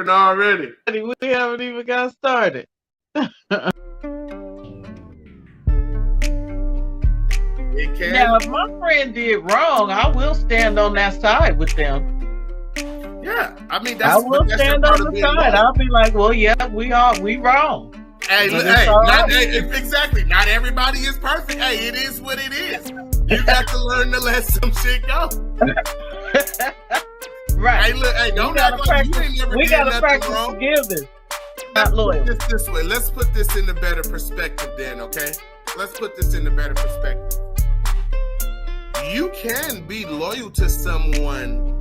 already. We haven't even got started. It can. Now, if my friend did wrong, I will stand on that side with them. Yeah, I mean I will stand on the side. I'll be like, well, yeah, we wrong. Hey, exactly. Not everybody is perfect. Hey, it is what it is. You got to learn to let some shit go. Right. Hey, look. Hey, don't act like you ain't never did nothing practice wrong. Forgiveness. Let's put this way. Let's put this in a better perspective, then. Okay. Let's put this in a better perspective. You can be loyal to someone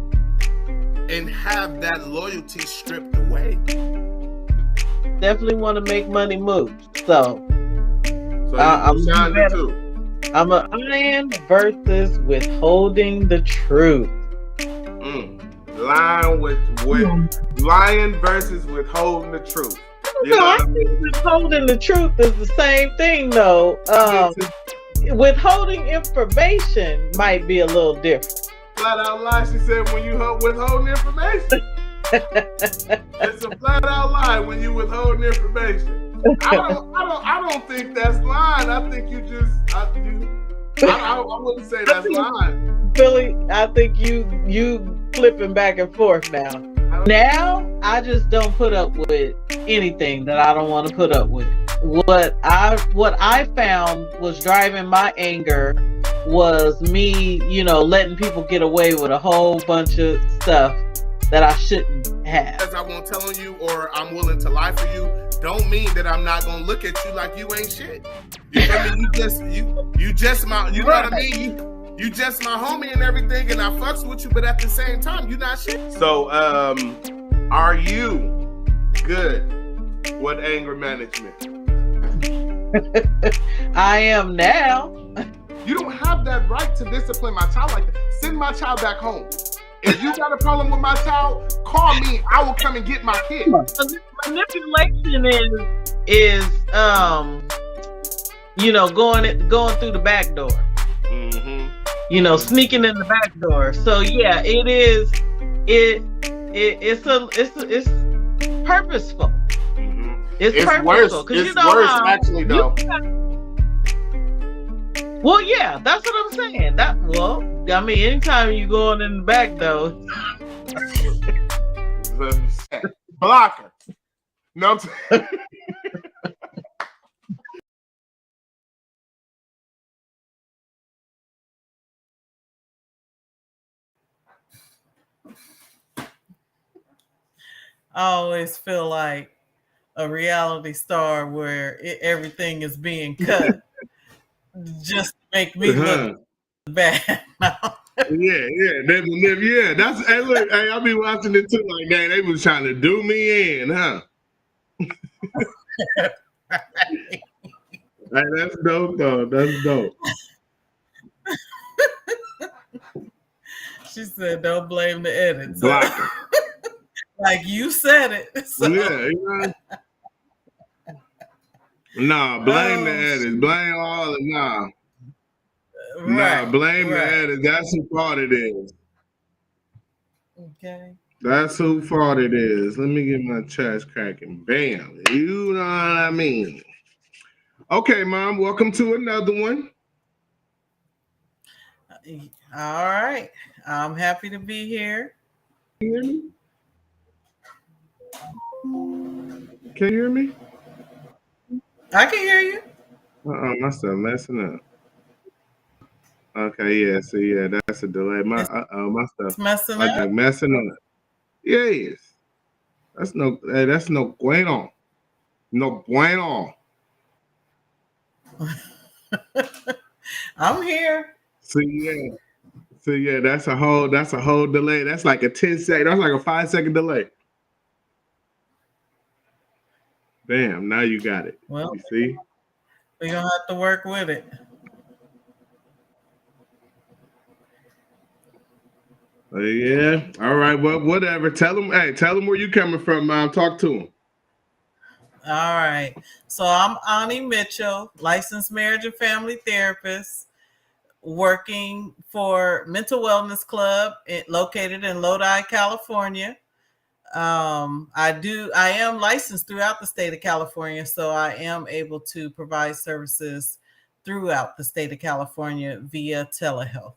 and have that loyalty stripped away. Definitely want to make money move. So I'm a lying versus withholding the truth. Lying versus withholding the truth. I think withholding the truth is the same thing, though. Withholding information might be a little different. Flat out lie, she said, when you withholding information. It's a flat out lie when you withholding information. I don't think that's lying. I think you just I wouldn't say that's lying. Philly, I think you flipping back and forth now. Now I just don't put up with anything that I don't want to put up with. What I found was driving my anger was me, letting people get away with a whole bunch of stuff that I shouldn't have. Because I won't tell on you or I'm willing to lie for you, don't mean that I'm not gonna look at you like you ain't shit. You feel me? You just my, you know what I mean? You just my homie and everything, and I fucks with you, but at the same time, you not shit. So, are you good with anger management? I am now. You don't have that right to discipline my child like that. Send my child back home. If you got a problem with my child, call me. I will come and get my kid. Manipulation is going through the back door. Mm-hmm. Sneaking in the back door. So yeah, it is. It's purposeful. Mm-hmm. It's purposeful. It's worse, actually, though. Well, yeah, that's what I'm saying. Anytime you going in the back door, blocker. No. I always feel like a reality star where everything is being cut just to make me look bad. Yeah. That's look. Hey, I be watching it too. Like, dang, they was trying to do me in, huh? Hey, that's dope, though. That's dope. She said, "Don't blame the edit." So, Blocker. like you said it. So. Yeah. Nah, blame the edit. Blame all the nah. Right, nah, blame the edit. That's who fault it is. Okay. That's who fault it is. Let me get my chest cracking. Bam. You know what I mean? Okay, Mom. Welcome to another one. All right. I'm happy to be here. Can you hear me? Can you hear me? I can hear you. My stuff messing up. Okay, yeah. So yeah, that's a delay. My stuff messing up. Messing up. Yes. That's no bueno. No bueno. I'm here. So yeah, that's a whole delay. That's like a 10-second. That's like a 5-second delay. Damn, now you got it. Well, you see? We're gonna have to work with it. Yeah. All right. Well, whatever. Tell them where you coming from, Mom. Talk to them. All right. So I'm MzAwnee Mitchell, licensed marriage and family therapist, working for Mental Wellness Club located in Lodi, California. I am licensed throughout the state of California, so I am able to provide services throughout the state of California via telehealth.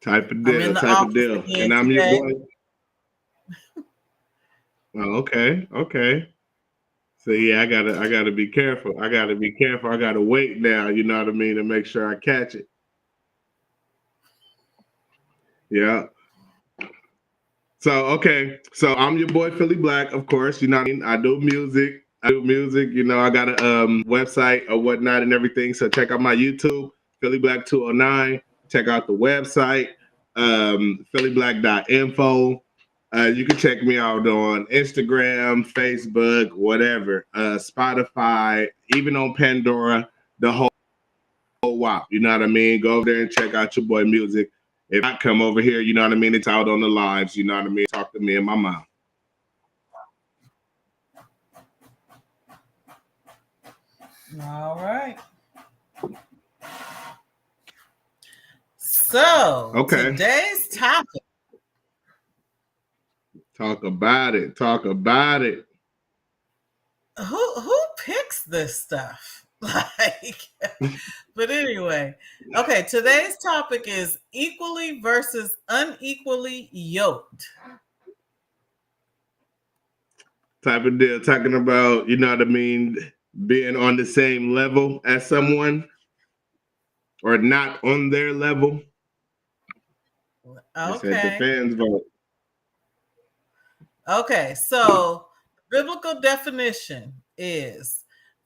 Type of I'm deal, in the type of office deal. again And I'm today. your boy. Oh, okay, okay. So yeah, I gotta be careful. I gotta be careful. I gotta wait now, you know what I mean, to make sure I catch it. Yeah. So okay. So I'm your boy PhillyBlack, of course. You know what I mean? I do music. You know, I got a website or whatnot and everything. So check out my YouTube, PhillyBlack 209. Check out the website, phillyblack.info. You can check me out on Instagram, Facebook, whatever, Spotify, even on Pandora, the whole WAP. You know what I mean? Go over there and check out your boy music. If I come over here, you know what I mean? It's out on the lives, you know what I mean? Talk to me and my mom. All right. So Okay. today's topic. Talk about it. Talk about it. Who picks this stuff? Like, but anyway, okay. Today's topic is equally versus unequally yoked. Type of deal. Talking about, you know what I mean, being on the same level as someone or not on their level. Just had the Okay. fans vote. Okay. So, biblical definition is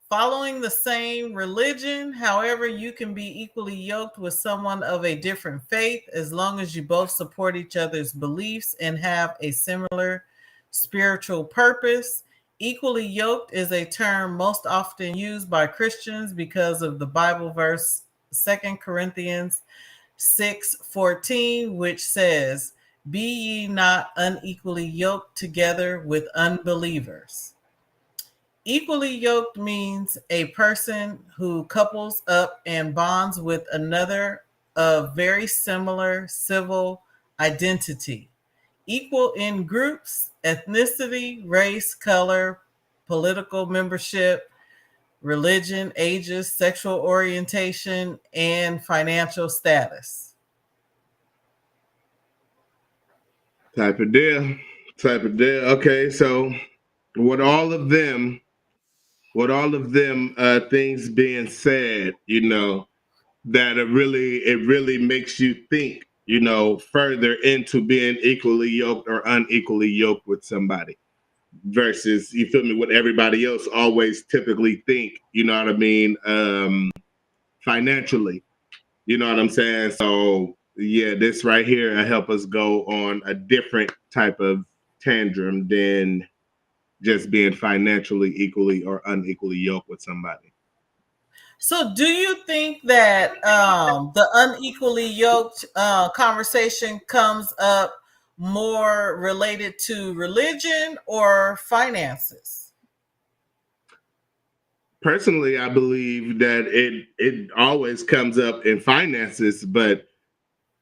following the same religion. However, you can be equally yoked with someone of a different faith as long as you both support each other's beliefs and have a similar spiritual purpose. Equally yoked is a term most often used by Christians because of the Bible verse 2 Corinthians 6:14, which says, "Be ye not unequally yoked together with unbelievers." Equally yoked means a person who couples up and bonds with another of very similar civil identity, equal in groups, ethnicity, race, color, political membership, religion, ages, sexual orientation, and financial status. Type of deal. Type of deal. Okay, so with all of them things being said, you know, that it really makes you think, you know, further into being equally yoked or unequally yoked with somebody versus, you feel me, what everybody else always typically think, you know what I mean, financially, you know what I'm saying? So yeah, this right here help us go on a different type of tantrum than just being financially equally or unequally yoked with somebody. So, do you think that the unequally yoked conversation comes up more related to religion or finances? Personally, I believe that it always comes up in finances, but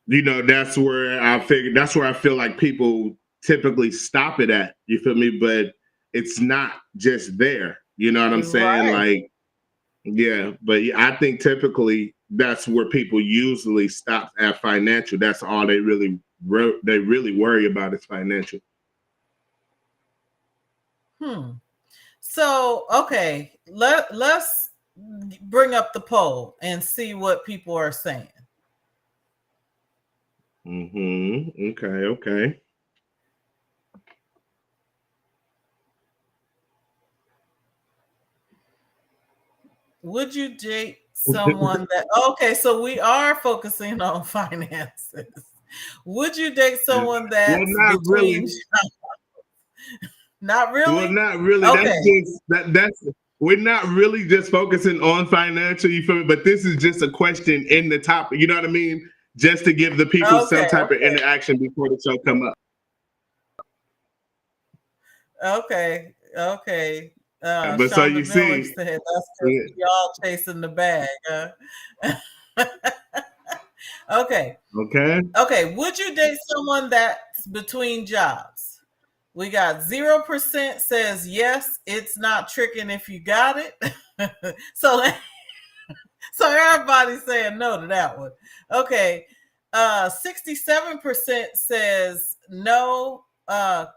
you know, that's where I feel like people typically stop it at. You feel me? But it's not just there. You know what I'm saying? Right. Like, yeah, but yeah, I think typically that's where people usually stop at financial. That's all they really worry about is financial. So, okay, let's bring up the poll and see what people are saying. Okay, okay. Would you date someone that okay, so we are focusing on finances. Would you date someone Well, that's not between really. not Well, really? not really. That's Okay. just that's we're not really just focusing on financial, you feel me? But this is just a question in the topic, you know what I mean? Just to give the people some Okay. type of interaction before the show come up. Okay. Okay. But so Shonda you Miller see, said that's yeah, because we all chasing the bag. Huh? Okay. Okay. Okay. Would you date someone that's between jobs? We got 0% says yes, it's not tricking if you got it. so everybody's saying no to that one. Okay. 67% says no,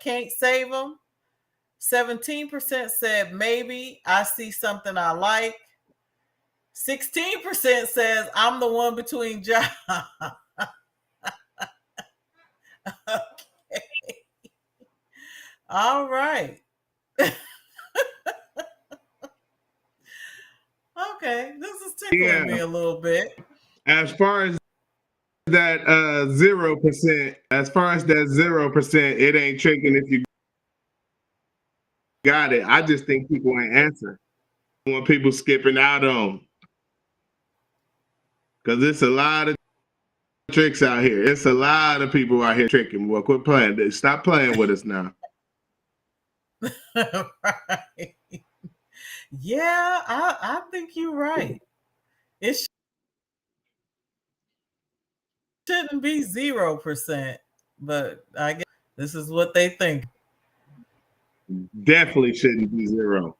can't save them. 17% said maybe, I see something I like. 16% says I'm the one between jobs. Okay. All right. Okay, this is tickling me a little bit. As far as that 0%, as far as that 0%, it ain't tricking if you got it. I just think people ain't answer. When people skipping out on, because it's a lot of tricks out here. It's a lot of people out here tricking. Well, quit playing. Stop playing with us now. Right. Yeah, I think you're right. It shouldn't be 0%, but I guess this is what they think. Definitely shouldn't be 0.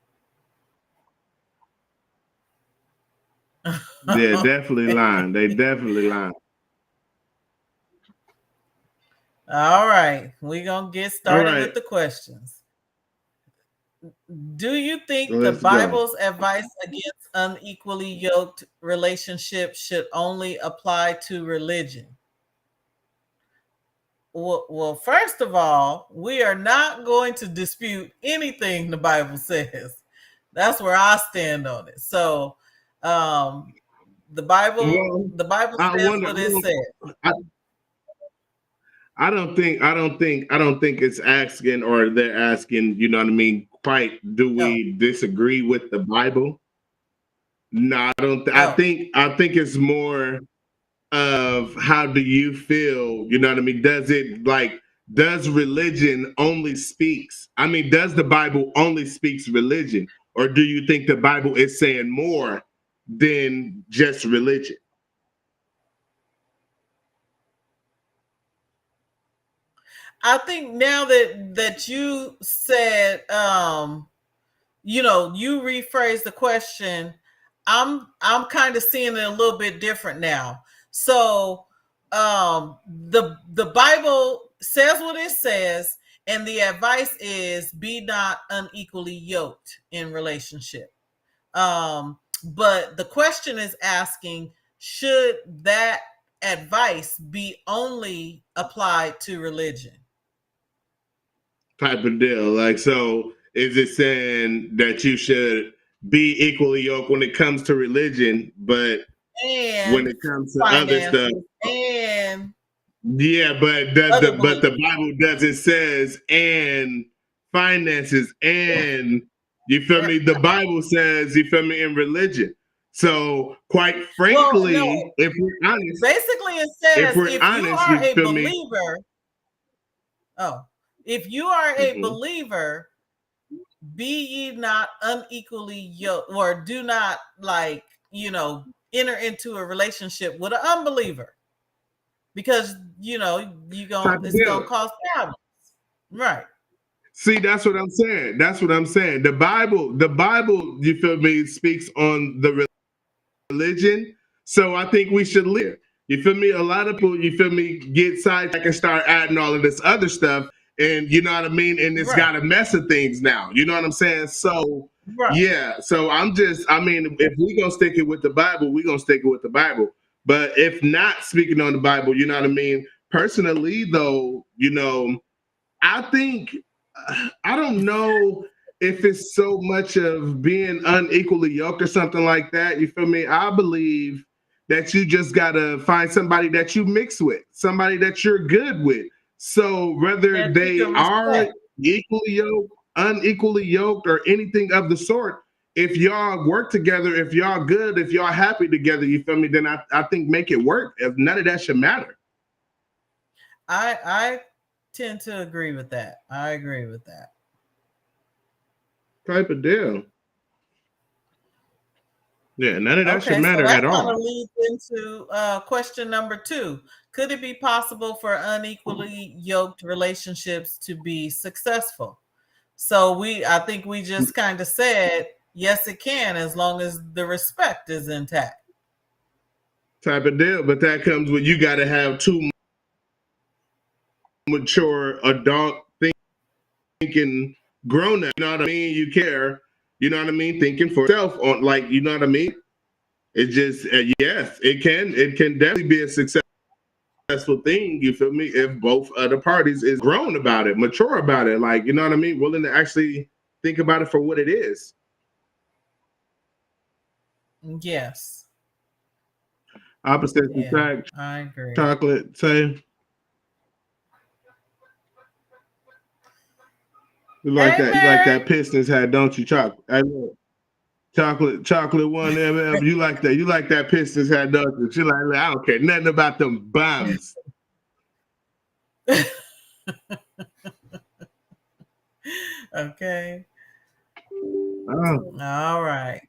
Yeah, definitely lying. They definitely lying. All right, we're going to get started with the questions. Do you think the Bible's advice against unequally yoked relationships should only apply to religion? Well, first of all, we are not going to dispute anything the Bible says. That's where I stand on it. So, the Bible says what it says. I don't think it's asking, or they're asking, you know what I mean, quite, do we disagree with the Bible? No, I don't. I think it's more of, how do you feel? You know what I mean? Does religion only speaks? I mean, does the Bible only speaks religion, or do you think the Bible is saying more than just religion? I think now that you said, you rephrased the question, I'm kind of seeing it a little bit different now. So, the Bible says what it says, and the advice is be not unequally yoked in relationship. But the question is asking, should that advice be only applied to religion? Type of deal. Like, so is it saying that you should be equally yoked when it comes to religion, but when it comes to other stuff, and but the Bible doesn't says and finances, and you feel me? The Bible says, you feel me, in religion. So quite frankly, if we're honest, basically it says if you are a believer, if you are a believer, be ye not unequally yoked, or do not enter into a relationship with an unbeliever, because it's gonna cause problems, right? See, that's what I'm saying. The Bible, you feel me, speaks on the religion. So I think we should live. You feel me? A lot of people, you feel me, get sidetracked and start adding all of this other stuff. And you know what I mean? And it's got a mess of things now. You know what I'm saying? So, yeah. So if we're going to stick it with the Bible, we're going to stick it with the Bible. But if not speaking on the Bible, you know what I mean? Personally, though, I think, I don't know if it's so much of being unequally yoked or something like that. You feel me? I believe that you just got to find somebody that you mix with, somebody that you're good with. So whether they are equally yoked, unequally yoked, or anything of the sort, if y'all work together, if y'all good, if y'all happy together, you feel me? Then I think make it work. If none of that should matter. I tend to agree with that. I agree with that. Type of deal. Yeah, none of that should Okay, so matter that at kind of all. leads into question number 2. Could it be possible for unequally yoked relationships to be successful? So I think we just kind of said, yes, it can, as long as the respect is intact. Type of deal, but that comes with you got to have two mature adult thinking grown up. You know what I mean? You care. You know what I mean? Thinking for yourself on like you know what I mean? It just yes, it can. It can definitely be a successful thing. You feel me? If both other parties is grown about it, mature about it, like you know what I mean, willing to actually think about it for what it is. Yes. Opposite Yeah, attract. I agree. Chocolate. Say you like Hey, that. You like Mary. that Pistons hat, don't you? Chocolate. I know. Chocolate one. You like that. You like that Pistons hat, don't you? She like I don't care nothing about them bombs. Okay. Oh, All right.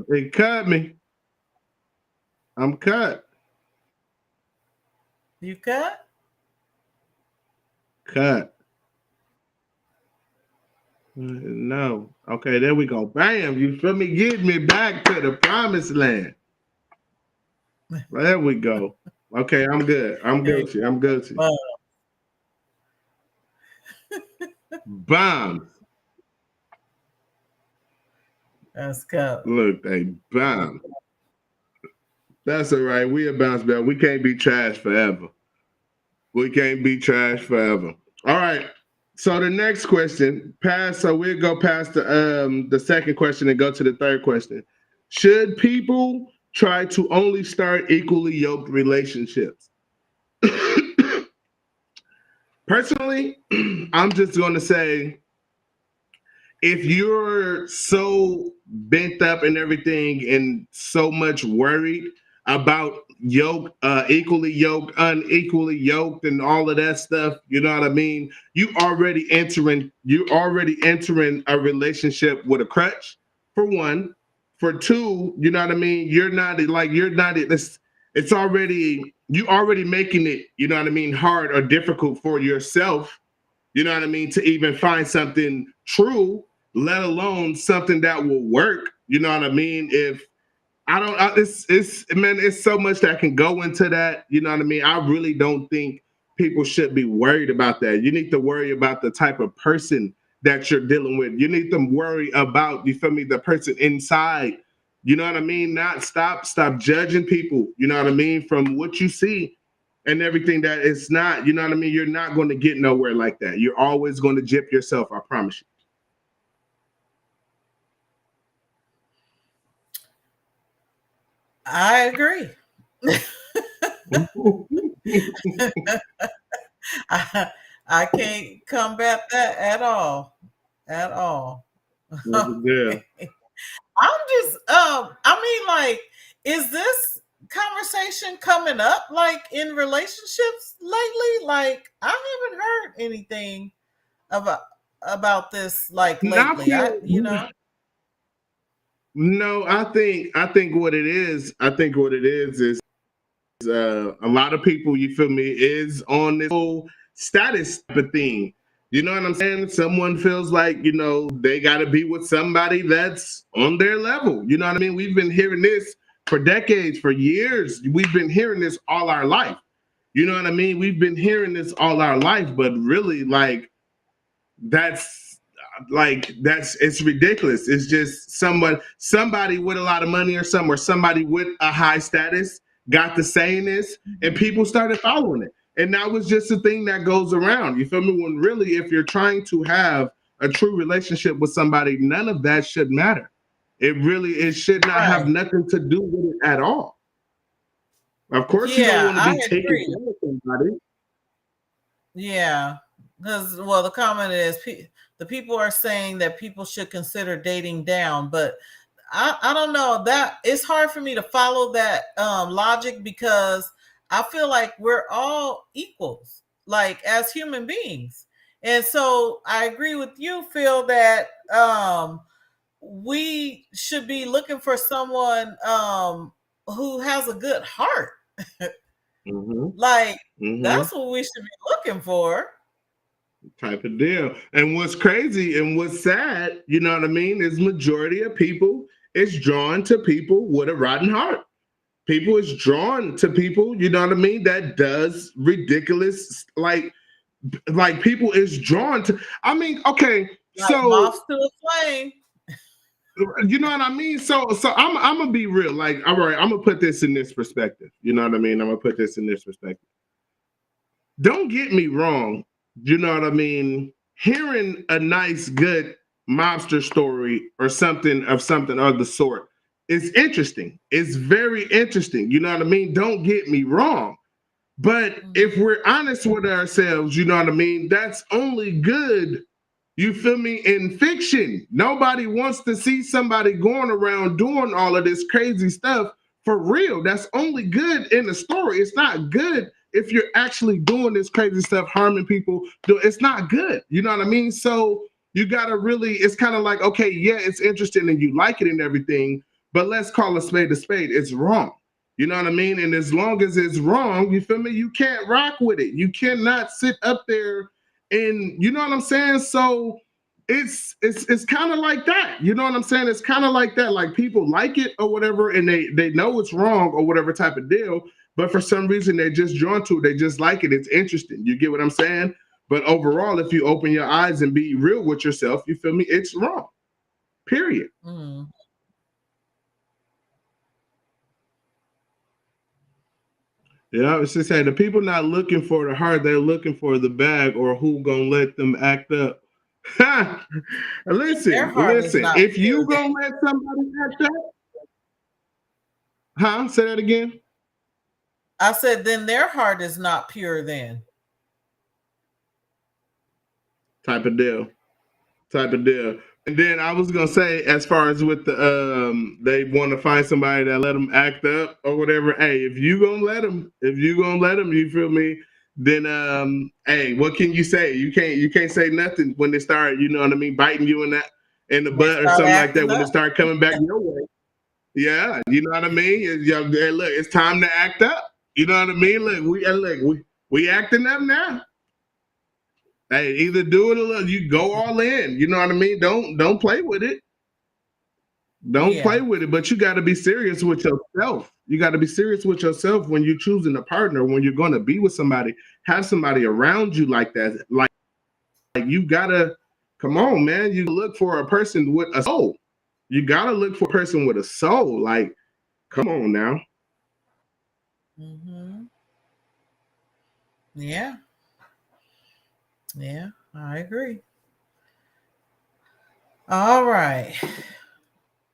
it cut me. I'm cut. You cut? Cut. No. Okay, there we go. Bam. You feel me? Get me back to the promised land. There we go. Okay, I'm good. I'm Gucci. I'm Gucci. Bombs. Let's go. Look, they bomb. That's all right. We a bounce back. We can't be trash forever. We can't be trash forever. All right. So the next question, pass. So we'll go past the second question and go to the third question. Should people try to only start equally yoked relationships? Personally, I'm just going to say if you're so bent up and everything and so much worried about equally yoked, unequally yoked, and all of that stuff, you know what I mean? You're already entering a relationship with a crutch, for one. For two, you know what I mean? It's already you already making it, you know what I mean, hard or difficult for yourself, you know what I mean, to even find something true, let alone something that will work. You know what I mean? If I don't, it's so much that can go into that. You know what I mean? I really don't think people should be worried about that. You need to worry about the type of person that you're dealing with. You need to worry about, you feel me, the person inside. You know what I mean? Not stop judging people. You know what I mean? From what you see and everything that it's not, you know what I mean? You're not going to get nowhere like that. You're always going to gyp yourself. I promise you. I agree. I can't combat that at all. At all. Yeah. I'm just I mean, like, is this conversation coming up like in relationships lately? Like, I haven't heard anything about this like Not lately. for, no, I think what it is, is a lot of people, you feel me, is on this whole status type of thing. You know what I'm saying? Someone feels like, you know, they got to be with somebody that's on their level. You know what I mean? We've been hearing this for decades, for years. We've been hearing this all our life. You know what I mean? We've been hearing this all our life, but really, like, that's it's ridiculous. It's just somebody with a lot of money or somebody with a high status got to saying this and people started following it. And that was just a thing that goes around. You feel me? When really, if you're trying to have a true relationship with somebody, none of that should matter. It should not have Right. nothing to do with it at all. Of course, you don't Yeah, want to I be taken agree. care of somebody. Yeah, because well, the comment is the people are saying that people should consider dating down, but I don't know that it's hard for me to follow that logic because I feel like we're all equals, like as human beings, and so I agree with you, Phil, that we should be looking for someone who has a good heart. Like, that's what we should be looking for. Type of deal. And what's crazy and what's sad, you know what I mean, is majority of people is drawn to people with a rotten heart. People is drawn to people, you know what I mean, that does ridiculous, like people is drawn to, I mean, okay, like so moths to a flame. You know what I mean? So I'm gonna be real. Like, all right, I'm gonna put this in this perspective. You know what I mean? I'm gonna put this in this perspective. Don't get me wrong. You know what I mean? Hearing a nice, good mobster story or something of the sort is interesting. It's very interesting. You know what I mean? Don't get me wrong. But if we're honest with ourselves, you know what I mean? That's only good. You feel me? In fiction, nobody wants to see somebody going around doing all of this crazy stuff for real. That's only good in the story. It's not good if you're actually doing this crazy stuff, harming people. It's not good. You know what I mean? So you got to really, it's kind of like, okay, yeah, it's interesting and you like it and everything, but let's call a spade a spade. It's wrong. You know what I mean? And as long as it's wrong, you feel me? You can't rock with it. You cannot sit up there and, you know what I'm saying? So it's kind of like that. You know what I'm saying? It's kind of like that. Like, people like it or whatever, and they know it's wrong or whatever type of deal, but for some reason they're just drawn to it. They just like it. It's interesting. You get what I'm saying? But overall, if you open your eyes and be real with yourself, you feel me? It's wrong. Period. Yeah, I was just saying, the people not looking for the heart, they're looking for the bag or who gonna let them act up. Listen. If you gonna let somebody act up, say that again. I said, then their heart is not pure. Then type of deal. And then I was gonna say, as far as with the they want to find somebody that let them act up or whatever. Hey, if you gonna let them, you feel me? Then hey, what can you say? You can't say nothing when they start, you know what I mean, biting you in the butt or something like that. When they start coming back your way, yeah, you know what I mean. Hey, look, it's time to act up. You know what I mean? Look, we acting up now. Hey, either do it or you go all in. You know what I mean? Don't play with it. Don't play with it. But you got to be serious with yourself. You got to be serious with yourself when you're choosing a partner. When you're going to be with somebody, have somebody around you like that. Like you gotta, come on, man. You look for a person with a soul. You gotta look for a person with a soul. Like, come on now. Yeah. Yeah, I agree. All right.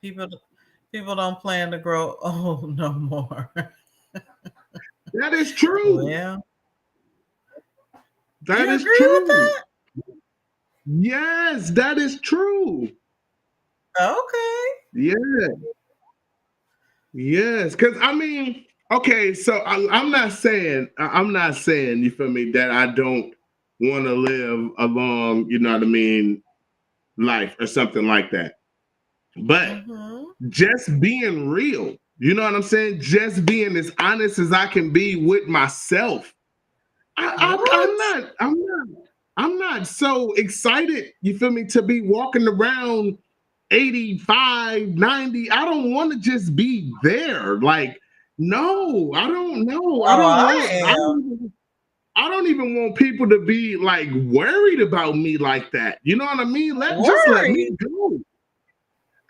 People don't plan to grow old no more. That is true. Yeah. That is true. With that? Yes, that is true. Okay. Yeah. Yes, because I mean, okay, so I'm not saying, you feel me, that I don't want to live a long, you know what I mean, life or something like that. But just being real, you know what I'm saying? Just being as honest as I can be with myself. I'm not so excited, you feel me, to be walking around 85, 90. I don't want to just be there. Like, no, I don't know. I don't even want people to be like worried about me like that. You know what I mean? Just let me go.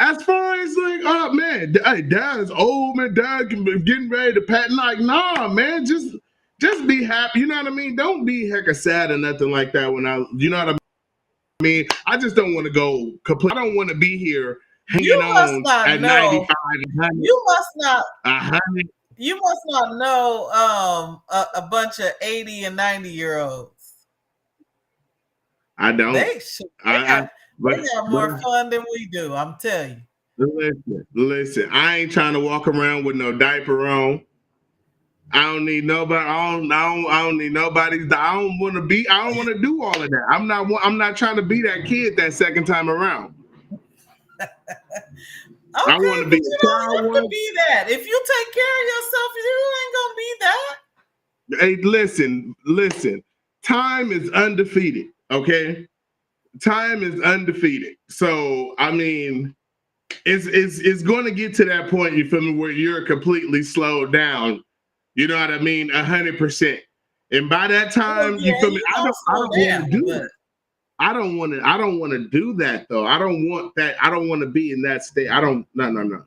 As far as like, oh man, hey, dad is old, man. Dad can be getting ready to pat. Like, nah, man, just be happy. You know what I mean? Don't be hecka sad or nothing like that. You know what I mean? I just don't want to go complete. I don't want to be here hanging on at 95. You must not. You must not know a bunch of 80 and 90-year-olds. I don't. They have more fun than we do, I'm telling you. Listen, I ain't trying to walk around with no diaper on. I don't need nobody. I don't need nobody. I don't want to do all of that. I'm not trying to be that kid that second time around. I want to be but you a child don't have to once. be that. If you take care of yourself, you ain't gonna be that. Hey, listen. Time is undefeated. Okay, time is undefeated. So I mean, it's going to get to that point. You feel me? Where you're completely slowed down. You know what I mean? 100%. And by that Well, time, you yeah, feel me? you I gonna don't. I slow don't want to down, do but that. I don't want to. I don't want to do that though. I don't want that. I don't want to be in that state. I don't. No. No. No.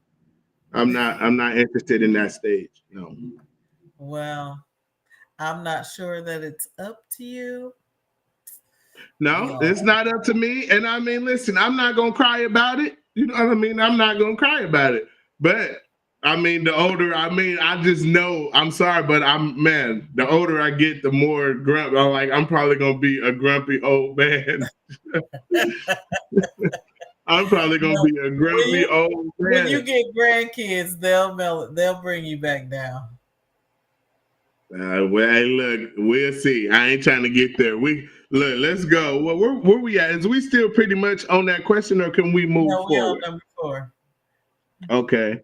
I'm not. I'm not interested in that stage. No. well, I'm not sure that it's up to you. No, Yo, it's not up to me. And I mean, listen, I'm not gonna cry about it. You know what I mean? I'm not gonna cry about it. But I mean, the older, I mean, I just know. I'm sorry, but I'm man. The older I get, the more grumpy. I'm like, I'm probably gonna be a grumpy old man. I'm probably gonna no, be a grumpy old when you man. get grandkids, they'll bring you back down. Well, hey, look, we'll see. I ain't trying to get there. We look. Let's go. Well, where we at? Is we still pretty much on that question, or can we move No, we on forward? number 4. Okay.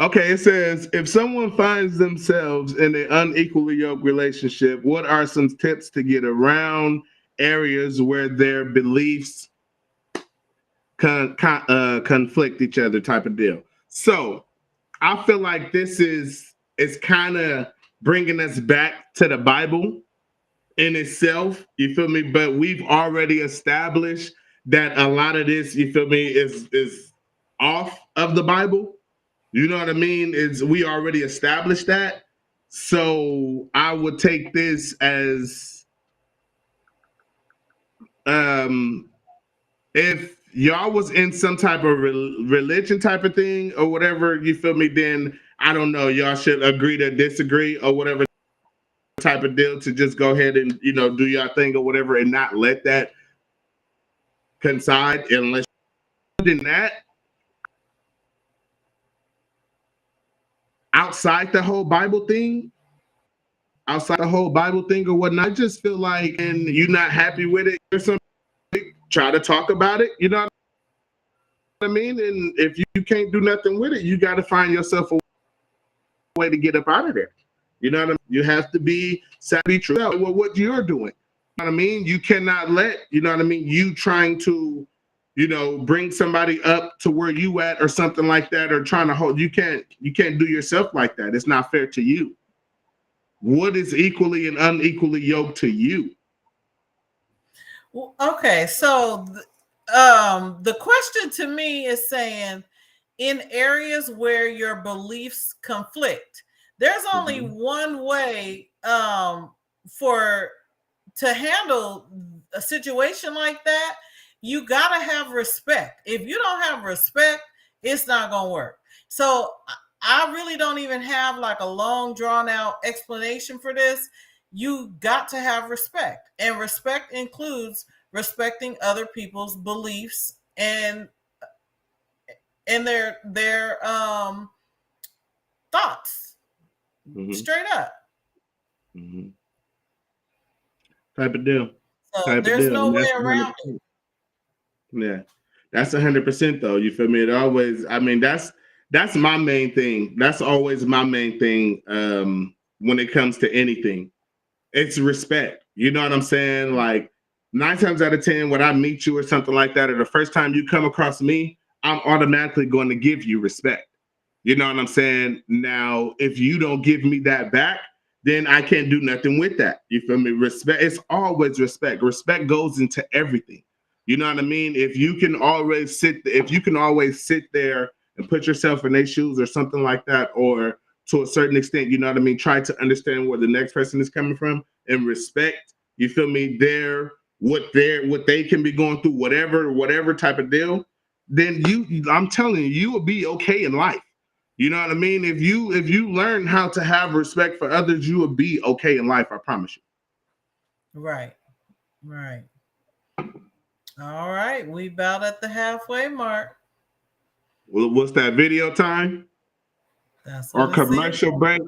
Okay, it says if someone finds themselves in an unequally yoked relationship, what are some tips to get around areas where their beliefs conflict each other, type of deal? So I feel like this is kind of bringing us back to the Bible in itself. You feel me? But we've already established that a lot of this, you feel me, is off of the Bible. You know what I mean? Is we already established that. So I would take this as um if y'all was in some type of religion type of thing or whatever, you feel me, then I don't know, y'all should agree to disagree or whatever type of deal to just go ahead and, do your thing or whatever and not let that coincide unless in that outside the whole Bible thing, or whatnot. I just feel like, and you're not happy with it or something, try to talk about it. You know what I mean? And if you can't do nothing with it, you got to find yourself a way to get up out of there. You know what I mean? You have to be true. Well, what you're doing. You know what I mean? You cannot let, you know what I mean, you trying to, bring somebody up to where you at or something like that, or trying to hold, you can't do yourself like that. It's not fair to you. What is equally and unequally yoked to you? Well, okay, so the question to me is saying in areas where your beliefs conflict, there's only one way for to handle a situation like that. You got to have respect. If you don't have respect, it's not going to work. So I really don't even have like a long drawn out explanation for this. You got to have respect, and respect includes respecting other people's beliefs and their thoughts. Straight up. Type of deal. So there's no And way that's around it. 100%. Yeah, that's 100% though. You feel me? It always. I mean, that's my main thing. That's always my main thing. When it comes to anything, it's respect. You know what I'm saying? Like 9 times out of 10, when I meet you or something like that, or the first time you come across me, I'm automatically going to give you respect. You know what I'm saying? Now, if you don't give me that back, then I can't do nothing with that. You feel me? Respect. It's always respect. Respect goes into everything. You know what I mean? If you can always sit there and put yourself in their shoes or something like that, or to a certain extent, you know what I mean, try to understand where the next person is coming from and respect, you feel me, what they can be going through, whatever type of deal, then I'm telling you, you will be okay in life. You know what I mean? If you learn how to have respect for others, you will be okay in life, I promise you. Right. All right, we about at the halfway mark. Well, what's that, video time That's or what it seems. commercial break?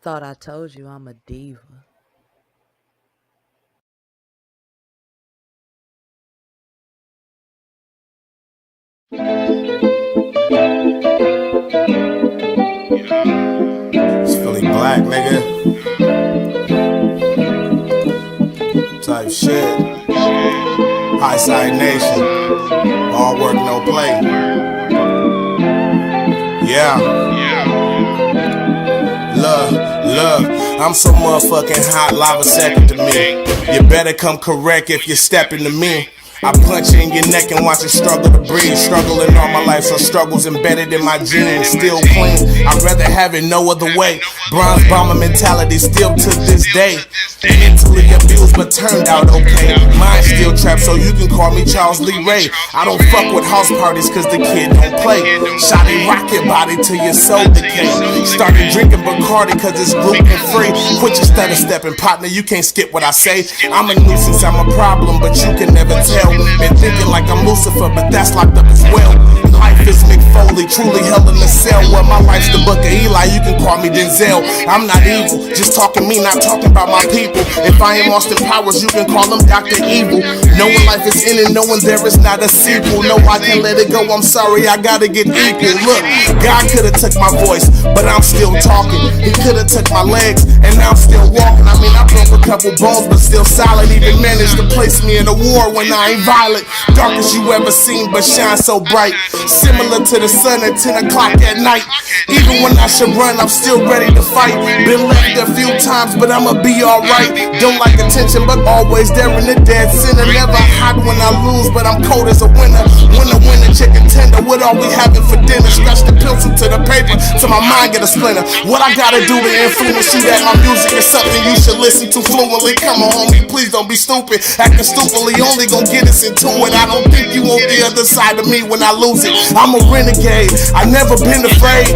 thought I told you I'm a diva. It's PhillyBlack, nigga. Type shit. High side nation. All work, no play. Yeah. Look, I'm so motherfucking hot, lava second to me. You better come correct if you're stepping to me. I punch you in your neck and watch you struggle to breathe. Struggling all my life, so struggles embedded in my genes. Still clean, I'd rather have it no other way. Bronze bomber mentality still to this day. Mentally abused but turned out okay. Mind still trapped, so you can call me Charles Lee Ray. I don't fuck with house parties cause the kid don't play. Shot a rocket body till your soul decay. Started drinking Bacardi cause it's gluten free. Quit your stutter stepping, partner, you can't skip what I say. I'm a nuisance, I'm a problem, but you can never tell. Been thinking like I'm Lucifer, but that's locked up as well. Life is Mick Foley, truly hell in a cell. Well, my life's the book of Eli, you can call me Denzel. I'm not evil, just talking me, not talking about my people. If I am Austin Powers, you can call him Dr. Evil. Knowing life is in it, knowing there is not a sequel. No, I can't let it go, I'm sorry, I gotta get equal. Look, God could've took my voice, but I'm still talking. He could've took my legs, and now I'm still walking. I mean, I broke a couple bones, but still solid. Even managed to place me in a war when I ain't violent. Darkest you ever seen, but shine so bright. Similar to the sun at 10 o'clock at night. Even when I should run, I'm still ready to fight. Been left a few times, but I'ma be alright. Don't like attention, but always there in the dead center. Never hot when I lose, but I'm cold as a winner. Winner, chicken tender. What are we having for dinner? Scratch the pencil to the paper, till my mind get a splinter. What I gotta do to influence you that my music is something you should listen to fluently? Come on, homie, please don't be stupid. Acting stupidly only gon' get us into it. I don't think you on the other side of me when I lose it. I'm a renegade, I never been afraid.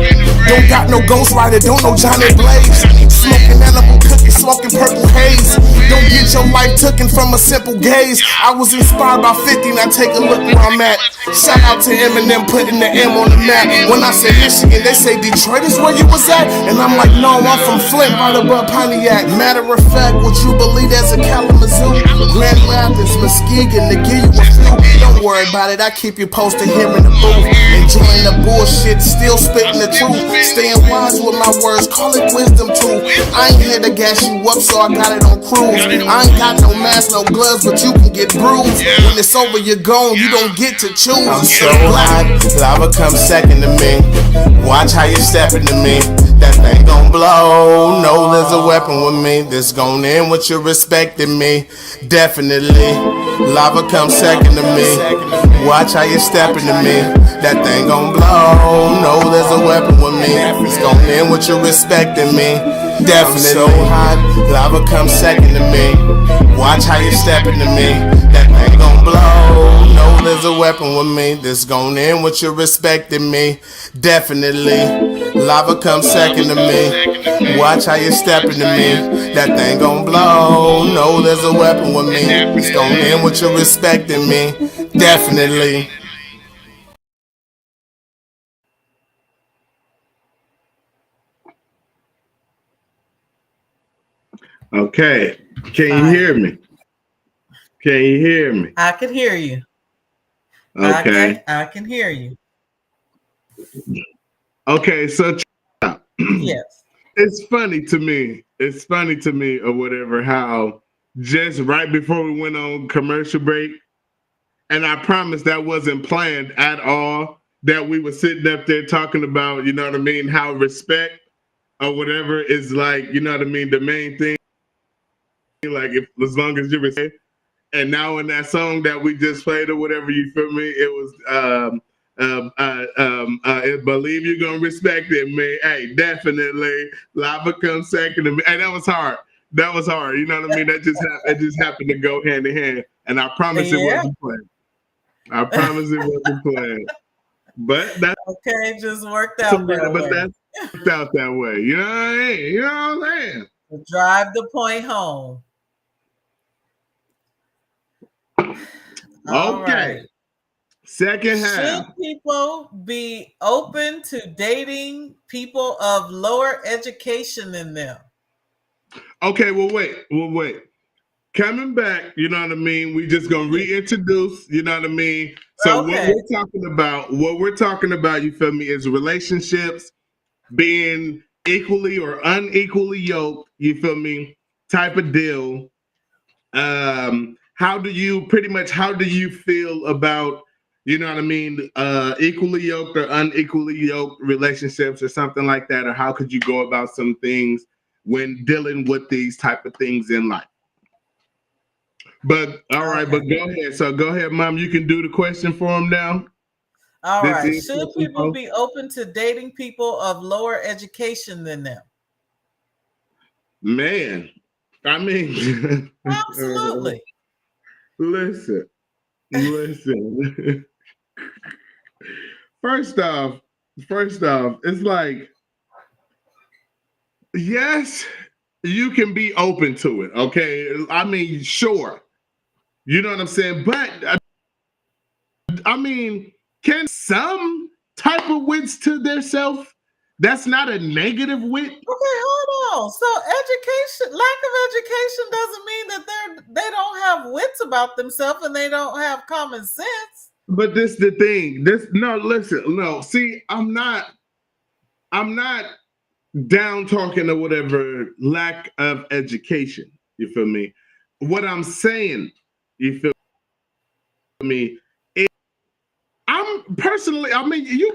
Don't got no ghostwriter, don't know Johnny Blaze. Smoking edible cookies, smoking purple haze. Don't get your life taken from a simple gaze. I was inspired by 50, now take a look where I'm at. Shout out to Eminem putting the M on the map. When I say Michigan, they say Detroit is where you was at. And I'm like, no, I'm from Flint, right above Pontiac. Matter of fact, what you believe as a Kalamazoo, Grand Rapids, Muskegon, to give you a few. Don't worry about it, I keep you posted here in the booth. Enjoying the bullshit, still spitting the truth. Staying wise with my words, call it wisdom too. I ain't here to gas you up, so I got it on cruise. I ain't got no mask, no gloves, but you can get bruised. When it's over, you're gone, you don't get to choose. I'm so hot, lava comes second to me. Watch how you stepping to me. That thing gon' blow. No, there's a weapon with me. This gon' end with you respecting me. Definitely, lava comes second to me. Watch how you stepping to me. That thing gon' blow. No, there's a weapon with me. This gon' end with you respecting me. Definitely, I'm so hot, lava comes second to me. Watch how you stepping to me. That thing gon' blow. No, there's a weapon with me. This gon' end with you respecting me. Definitely, lava comes second to me. Watch how you stepping to me. That thing gon' blow. No, there's a weapon with me. This gon' end with you respecting me. Definitely. Okay, can you hear me? Can you hear me? I can hear you. Okay. I can hear you. Okay, so Yes. it's funny to me. It's funny to me or whatever how just right before we went on commercial break, and I promise that wasn't planned at all, that we were sitting up there talking about, you know what I mean, how respect or whatever is like, you know what I mean, the main thing. Like if as long as you respect. And now in that song that we just played or whatever, you feel me? It was believe you're gonna respect it, man. Hey, definitely. Lava comes second to me. Hey, that was hard. That was hard. You know what I mean? That just happened to go hand in hand. And I promise it wasn't planned. I promise it wasn't planned. But that's okay, just worked out that way. That's worked out that way. You know what I mean? You know what I'm saying? To drive the point home. Okay. Right. Second Should half. people be open to dating people of lower education than them? Okay, well, wait. Coming back, you know what I mean? We just gonna reintroduce, you know what I mean? So Okay. what we're talking about, you feel me, is relationships being equally or unequally yoked, you feel me, type of deal. How do you feel about, you know what I mean, equally yoked or unequally yoked relationships or something like that? Or how could you go about some things when dealing with these type of things in life? But all right, but go ahead. So go ahead, Mom. You can do the question for him now. All right. Should people be open to dating people of lower education than them? Man, I mean, Absolutely. listen. First off, it's like, yes, you can be open to it. Okay, I mean, sure, you know what I'm saying, but I mean, can some type of wits to their self? That's not a negative wit. Okay, hold on. So lack of education doesn't mean that they don't have wits about themselves and they don't have common sense. But this the thing. See, I'm not down talking or whatever lack of education. You feel me? What I'm saying, you feel me? I'm personally, I mean, you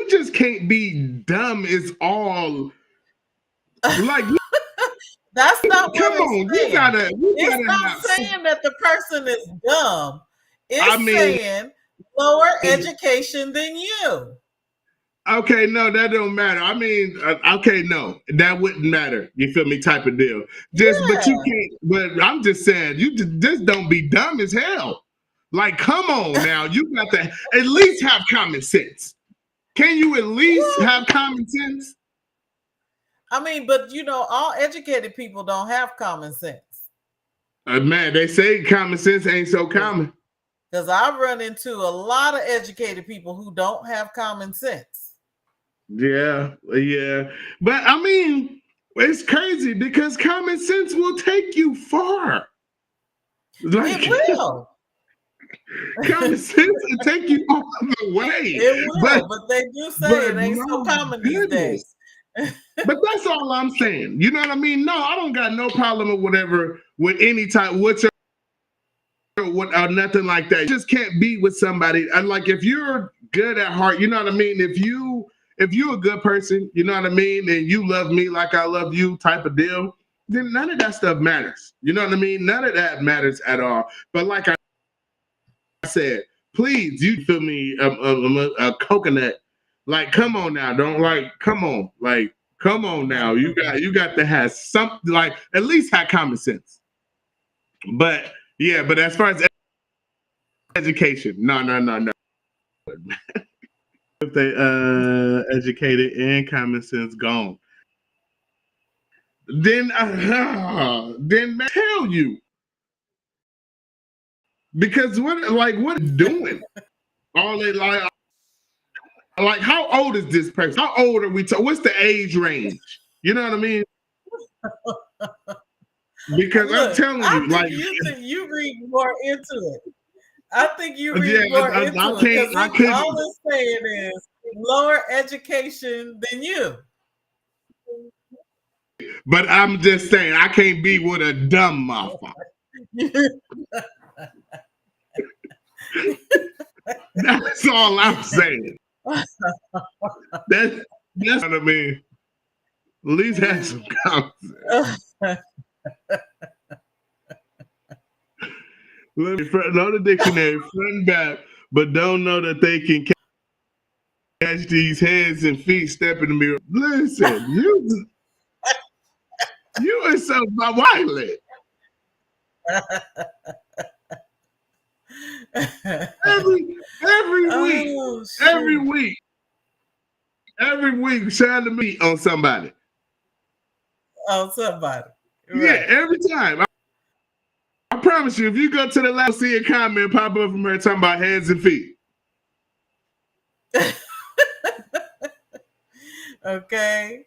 just can't be dumb is all. Like, that's not come what on, it's saying. it's not saying that the person is dumb. It's saying lower education than you. Okay, no, that don't matter. I mean, okay, no, that wouldn't matter. You feel me? Type of deal. But you can't. But I'm just saying, you just don't be dumb as hell. Like, come on now, you got to at least have common sense. Can you at least have common sense? I mean, but all educated people don't have common sense. Man, they say common sense ain't so common. Because I run into a lot of educated people who don't have common sense. Yeah. But I mean, it's crazy because common sense will take you far. Like, it will. Common sense will take you all the way. It will, but they do say it ain't so common these days. But that's all I'm saying. You know what I mean? No, I don't got no problem or whatever with any type or nothing like that. You just can't be with somebody. And like, if you're good at heart, you know what I mean? If you're a good person, you know what I mean, and you love me like I love you type of deal, then none of that stuff matters. You know what I mean? None of that matters at all. But like I said, please, you feel me, a coconut. Like, come on now. Come on now. You got to have something, like, at least have common sense. But yeah, but as far as education, no. If they educated and common sense gone, then tell you, because what doing? All they like how old is this person? How old are we? What's the age range? You know what I mean? Because look, I'm telling you, like, you read more into it. I think you read more into it because all it's saying is lower education than you. But I'm just saying, I can't be with a dumb motherfucker. That's all I'm saying. That's what I mean. At least have some common sense. Let me know the dictionary front and back, but don't know that they can catch these hands and feet stepping to me. Listen, you are so violent. Every week, shine the meat on somebody. On somebody. Right. Yeah, every time. I promise you, if you go to the last, see a comment pop up from her talking about heads and feet. Okay.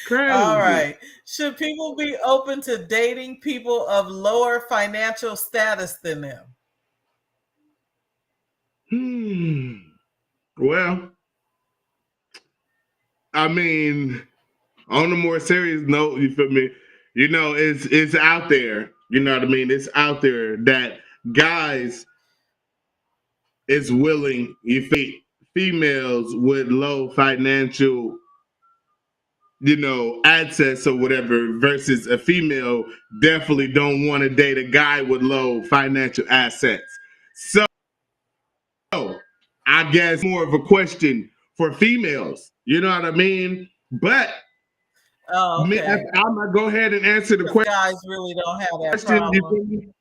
Crazy. All right. Should people be open to dating people of lower financial status than them? Well, I mean, on a more serious note, you feel me? You know, it's out there. You know what I mean? It's out there that guys is willing, you feel females with low financial, you know, access or whatever, versus a female definitely don't want to date a guy with low financial assets. So I guess more of a question for females. You know what I mean? But Okay. I'm gonna go ahead and answer the question. Guys really don't have that problem.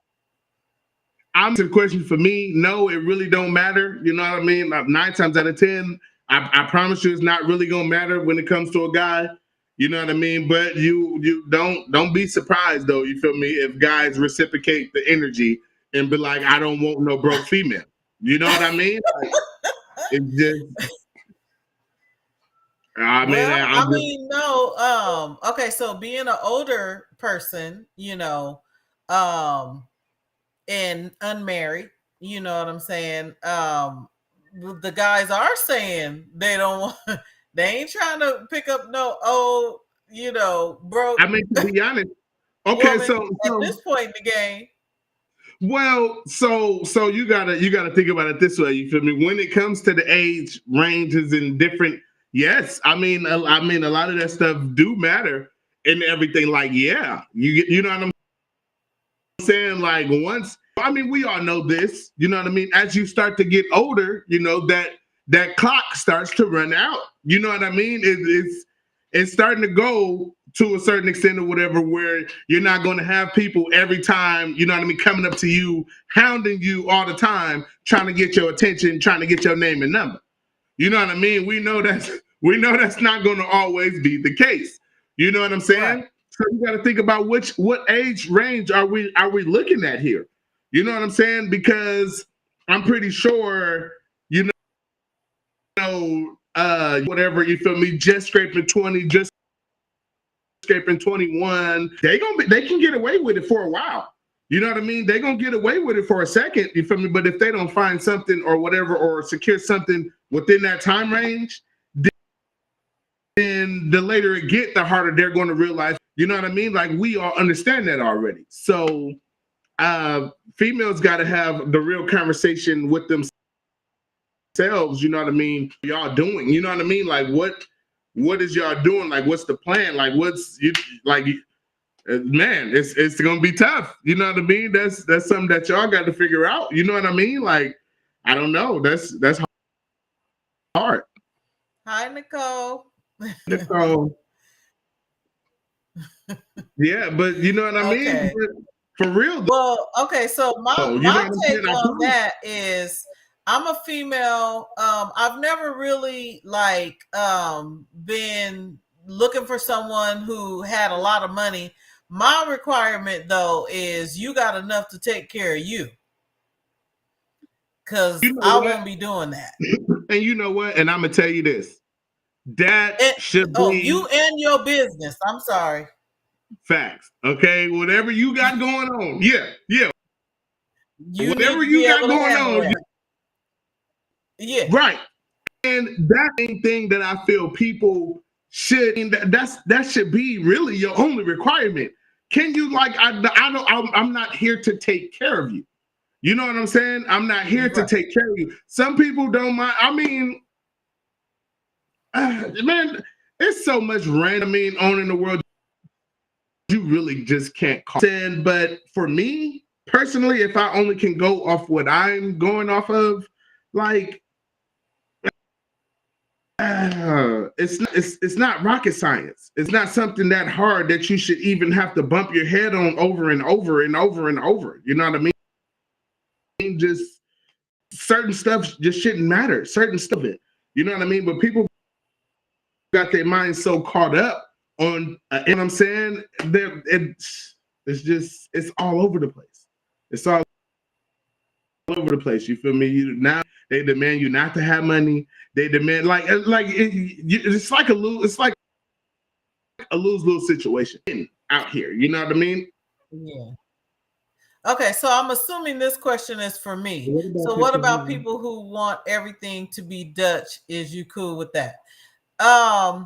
I'm the question for me. No, it really don't matter. You know what I mean? Like 9 times out of 10, I promise you, it's not really gonna matter when it comes to a guy. You know what I mean? But you don't be surprised though. You feel me? If guys reciprocate the energy and be like, I don't want no broke female. You know what I mean? Like, it's just. No. Okay, so being an older person, you know, and unmarried, you know what I'm saying? The guys are saying they don't want, they ain't trying to pick up no old, you know, broke. I mean, to be honest, okay, so at this point in the game. Well, so you gotta think about it this way. You feel me? When it comes to the age ranges and different, yes, I mean a lot of that stuff do matter and everything. Like, yeah, you know what I'm saying? Like once, I mean, we all know this. You know what I mean? As you start to get older, you know that clock starts to run out. You know what I mean? It's starting to go to a certain extent or whatever, where you're not going to have people every time, you know what I mean, coming up to you, hounding you all the time, trying to get your attention, trying to get your name and number. You know what I mean? We know that's not going to always be the case. You know what I'm saying? Right. So you got to think about what age range are we looking at here? You know what I'm saying? Because I'm pretty sure, you know, whatever, you feel me, just scraping 20, just scraping 21, they can get away with it for a while. You know what I mean? They're gonna get away with it for a second, you feel me? But if they don't find something or whatever, or secure something within that time range, then the later it get, the harder they're going to realize. You know what I mean? Like, we all understand that already. So females got to have the real conversation with themselves. You know what I mean? Y'all doing, you know what I mean? Like, what is y'all doing? Like, what's the plan? Like, man, it's gonna be tough. You know what I mean? That's something that y'all got to figure out. You know what I mean? Like, I don't know. That's hard. Hi, Nicole. Nicole. Yeah, but you know what I mean? For real. Well, okay. So my take on that is, I'm a female. I've never really been looking for someone who had a lot of money. My requirement though is you got enough to take care of you, because I won't be doing that. And you know what? And I'm gonna tell you this: should be you and your business. I'm sorry. Facts. Okay, whatever you got going on, yeah. Whatever you got going on. Yeah. Right. And that main thing that I feel people should, that should be really your only requirement. Can you, I'm not here to take care of you. You know what I'm saying? I'm not here to take care of you. Some people don't mind. I mean, man, it's so much rain, on in the world. You really just can't call it. But for me personally, if I only can go off what I'm going off of, like, it's not rocket science. It's not something that hard that you should even have to bump your head on over and over and over and over. You know what I mean? Just certain stuff just shouldn't matter. Certain stuff, you know what I mean? But people got their minds so caught up on, you know what I'm saying? it's all over the place. It's all over the place. You feel me? Now they demand you not to have money. They demand it's like a lose-lose situation out here. You know what I mean? Yeah. Okay, so I'm assuming this question is for me. What about people who want everything to be Dutch? Is you cool with that? I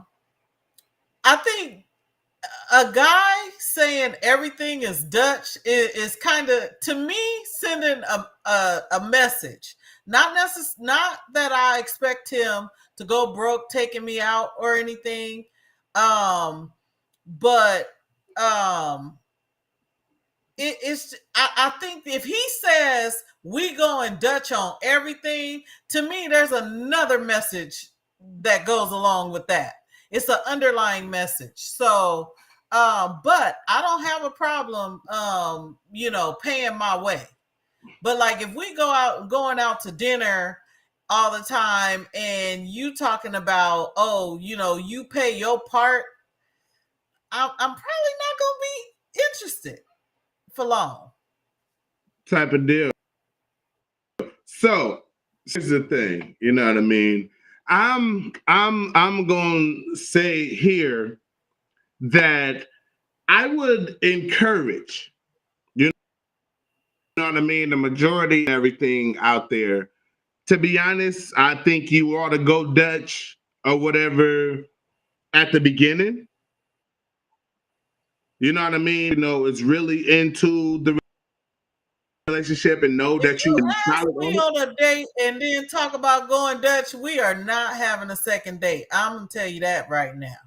think a guy saying everything is Dutch is kind of, to me, sending a message. Not that I expect him to go broke taking me out or anything. But I think if he says we going Dutch on everything, to me, there's another message that goes along with that. It's an underlying message. So, but I don't have a problem, paying my way. But like if we going out to dinner all the time and you talking about, you pay your part, I'm probably not gonna be interested for long. Type of deal. So here's the thing, you know what I mean? I'm gonna say here that I would encourage, you know what I mean, the majority of everything out there. To be honest, I think you ought to go Dutch or whatever at the beginning. You know what I mean? It's really into the relationship and know that you ask me on a date and then talk about going Dutch, we are not having a second date. I'm gonna tell you that right now.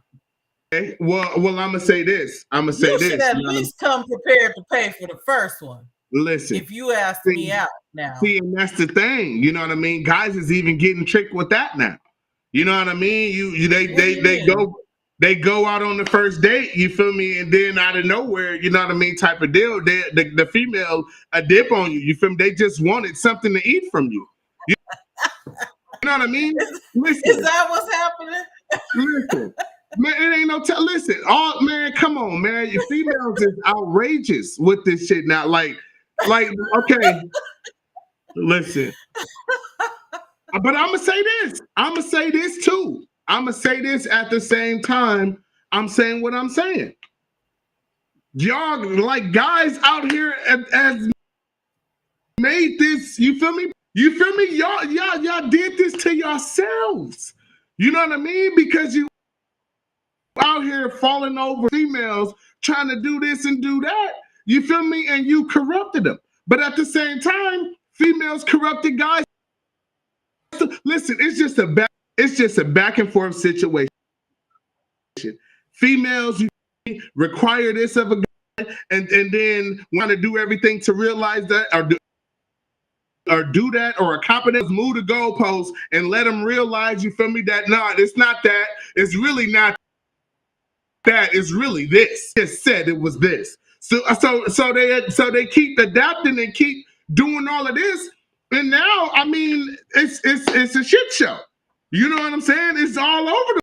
Okay. Well, I'm gonna say this. You should at least come prepared to pay for the first one. Listen, if you ask me out now. See, and that's the thing. You know what I mean? Guys is even getting tricked with that now. You know what I mean? They go out on the first date, you feel me? And then out of nowhere, you know what I mean, type of deal, the female a dip on you. You feel me? They just wanted something to eat from you. You know what I mean? Is that what's happening? Listen, man, it ain't no listen. Man, come on, man. Your females is outrageous with this shit now. Like, okay, listen. But I'm gonna say this. I'm gonna say this too. I'm gonna say this at the same time. I'm saying what I'm saying. Y'all, like, guys out here has made this. You feel me? You feel me? Y'all did this to yourselves. You know what I mean? Because you out here falling over females trying to do this and do that. You feel me? And you corrupted them. But at the same time, females corrupted guys. Listen, it's just a back and forth situation. Females require this of a guy and then want to do everything to realize that or do that, or a competence move the goalposts and let them realize, you feel me, that it's not that. It's really not that. It's really this. Just said it was this. So they keep adapting and keep doing all of this. And now, I mean, it's a shit show. You know what I'm saying? It's all over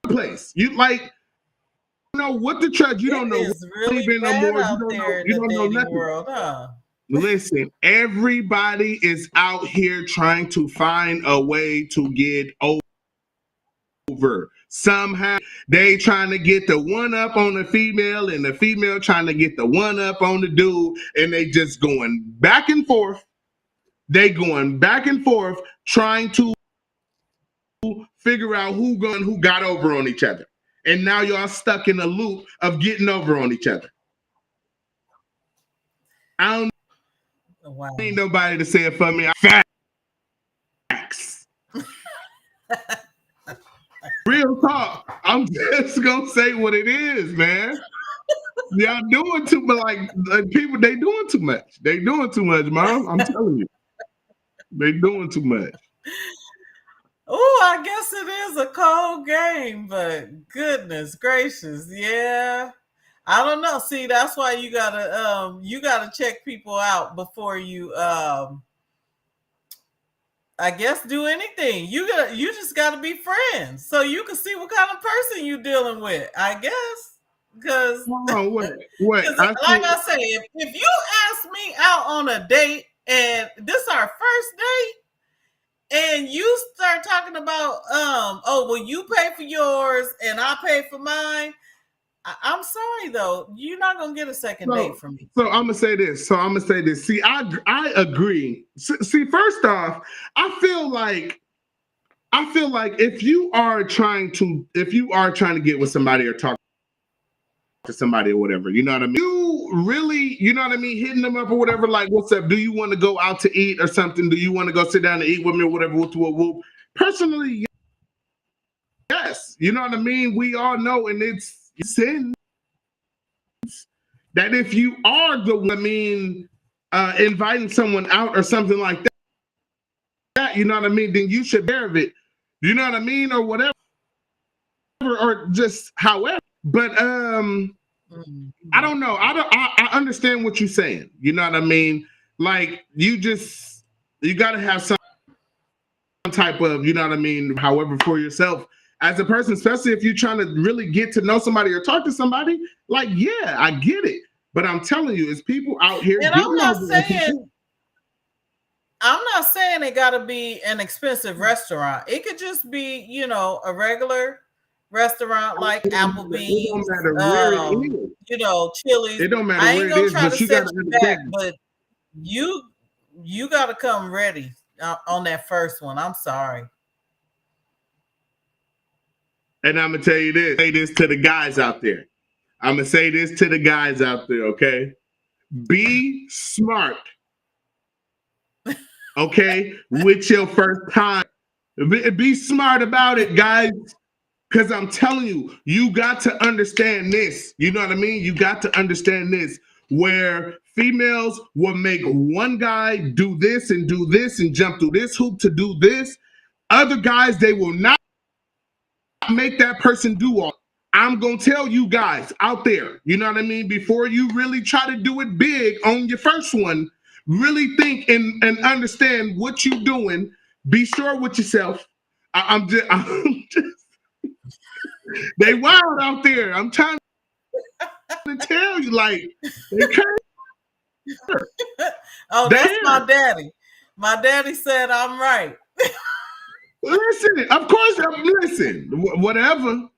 the place. You know what the trust. You don't know what's really bad no more. Out there in the dating world, huh? Listen, everybody is out here trying to find a way to get over. Somehow they trying to get the one up on the female and the female trying to get the one up on the dude, and they just going back and forth. They going back and forth trying to figure out who got over on each other. And now y'all stuck in a loop of getting over on each other. I don't need nobody to say it for me. Facts. Real talk. I'm just gonna say what it is, man. Y'all doing too much. Like people, they doing too much. They doing too much, Mom. I'm telling you. They doing too much. Oh, I guess it is a cold game, but goodness gracious, yeah. I don't know. See, that's why you gotta check people out before you I guess do anything. You just gotta be friends so you can see what kind of person you dealing with, I guess. Because, Oh, what? like I say, if you ask me out on a date and this our first date, and you start talking about, oh, well, you pay for yours and I pay for mine. I'm sorry though, you're not gonna get a second date from me. So I'm gonna say this. See, I agree. See, first off, I feel like if you are trying to get with somebody or talk to somebody or whatever, you know what I mean? You really, you know what I mean, hitting them up or whatever, like, what's up? Do you want to go out to eat or something? Do you want to go sit down and eat with me or whatever? Whoop. Personally, yes. You know what I mean? We all know, and it's sin that if you are inviting someone out or something like that, you know what I mean, then you should bear of it. You know what I mean? Or whatever. Or just however. But I don't know. I understand what you're saying. You know what I mean? Like, you gotta have some type of, you know what I mean, however, for yourself as a person, especially if you're trying to really get to know somebody or talk to somebody. Like, yeah, I get it. But I'm telling you, it's people out here. And I'm not saying it gotta be an expensive restaurant. It could just be, you know, a regular restaurant like Applebee's, it don't matter where it is. You know, Chili's. It don't matter I ain't where gonna it is, try but to you set gotta you back, understand. but you gotta come ready on that first one. I'm sorry. And I'm gonna tell you this. Say this to the guys out there. Okay? Be smart. Okay, with your first time. Be smart about it, guys. Because I'm telling you, you got to understand this. You know what I mean? You got to understand this, where females will make one guy do this and jump through this hoop to do this. Other guys, they will not make that person do all. I'm going to tell you guys out there, you know what I mean? Before you really try to do it big on your first one, really think and understand what you're doing. Be sure with yourself. I'm just they wild out there. I'm trying to tell you, like, they can't. Oh, that's my daddy. My daddy said I'm right. Listen, of course, listen. Whatever,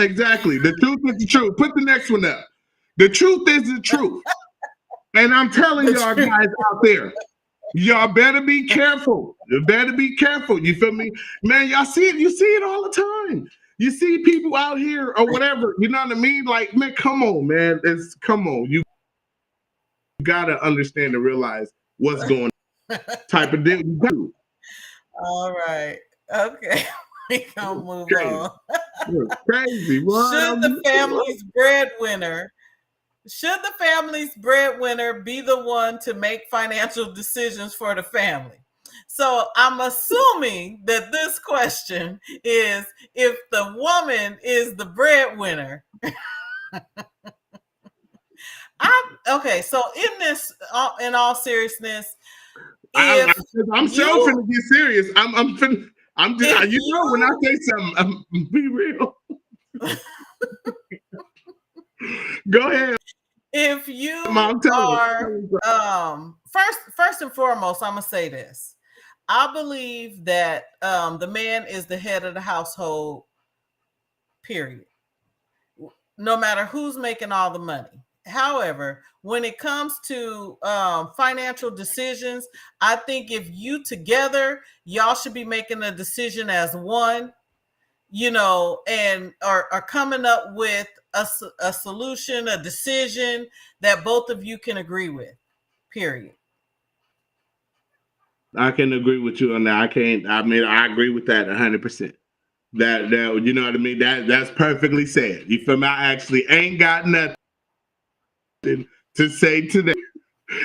exactly. The truth is the truth. Put the next one up. The truth is the truth. And I'm telling y'all guys out there, y'all better be careful. You better be careful. You feel me? Man, y'all see it. You see it all the time. You see people out here or whatever. You know what I mean? Like, man, come on, man. Come on. You gotta understand and realize what's going on. Type of deal you do. All right. Okay. We gonna move on. Crazy. Should the family's breadwinner be the one to make financial decisions for the family? So I'm assuming that this question is if the woman is the breadwinner. Okay, so in all seriousness, I'm so finna get serious. I'm just, you know, when I say something, be real. Go ahead. If you are first and foremost, I'm gonna say this. I believe that the man is the head of the household, period. No matter who's making all the money. However, when it comes to financial decisions, I think if you together, y'all should be making a decision as one, you know, and are coming up with a solution, a decision that both of you can agree with, period. I can agree with you on that. I agree with that 100%. That you know what I mean? That's perfectly said. You feel me? I actually ain't got nothing to say to that.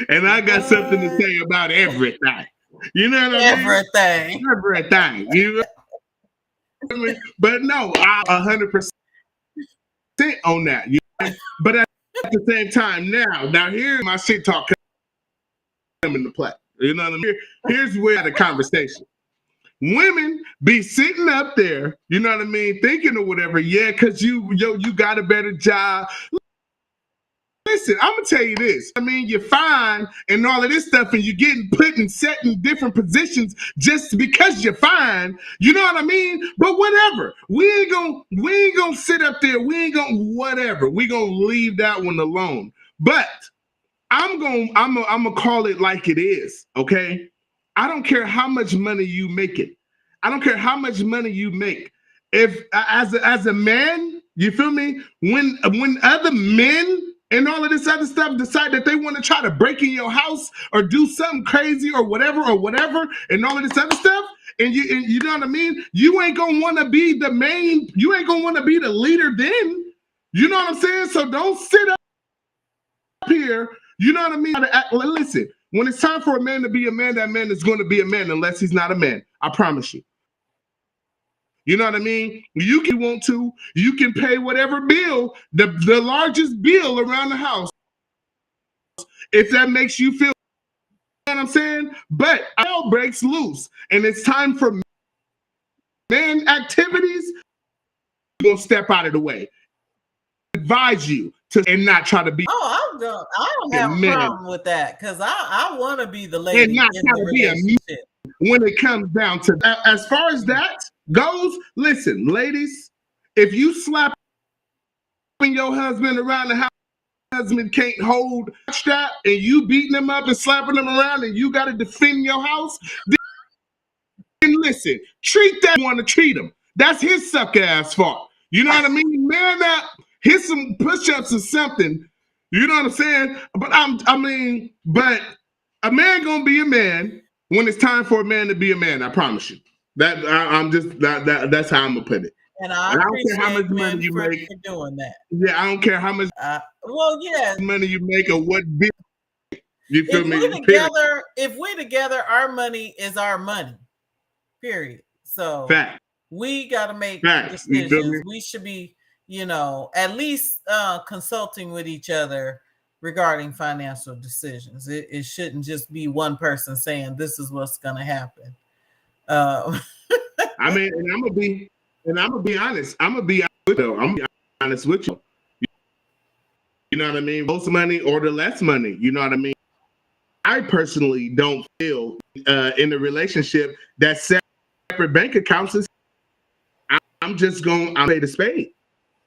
And I got something to say about everything. You know what I mean? Everything. You know what I mean? But no, I 100% on that. You know? But at the same time, now here's my shit talk coming into play. You know what I mean? Here's where the conversation. women be sitting up there, you know what I mean, thinking or whatever, yeah, because you got a better job. Listen, I'm gonna tell you this. I mean, you're fine and all of this stuff, and you're getting put and set in different positions just because you're fine. You know what I mean? But whatever. We ain't gonna sit up there. We ain't gonna whatever. We gonna leave that one alone. But I'm gonna call it like it is. Okay. I don't care how much money you make it. I don't care how much money you make. If as a man, you feel me? When other men and all of this other stuff decide that they want to try to break in your house or do something crazy or whatever, and all of this other stuff, and you know what I mean? You ain't gonna want to be the main, you ain't gonna want to be the leader then. You know what I'm saying? So don't sit up here, you know what I mean? Listen, when it's time for a man to be a man, that man is going to be a man unless he's not a man. I promise you. You know what I mean? You can want to, you can pay whatever bill, the largest bill around the house, if that makes you feel, you know what I'm saying? But hell breaks loose and it's time for man activities, you're going to step out of the way. Advise you to and not try to be. I don't have a problem with that because I want to be the lady and not in try the to be a relationship. When it comes down to that. As far as that goes, listen, ladies, if you slapping your husband around the house, husband can't hold strap, and you beating him up and slapping him around, and you got to defend your house, then listen, treat that you want to treat him. That's his suck ass fault. You know what I mean? Man up, hit some push-ups or something. You know what I'm saying? But but a man gonna be a man when it's time for a man to be a man. I promise you. That's how I'm gonna put it. And I don't appreciate care how much money you make for doing that. Yeah, I don't care how much money you make or what bill. You feel me? If we're together, our money is our money. Period. So fact. We got to make Facts. decisions. We should be, at least consulting with each other regarding financial decisions. It shouldn't just be one person saying this is what's going to happen. I mean, and I'm gonna be honest. I'm gonna be honest with you. You know what I mean? Most money or the less money. You know what I mean? I personally don't feel in a relationship that separate bank accounts is. I'm pay the spade.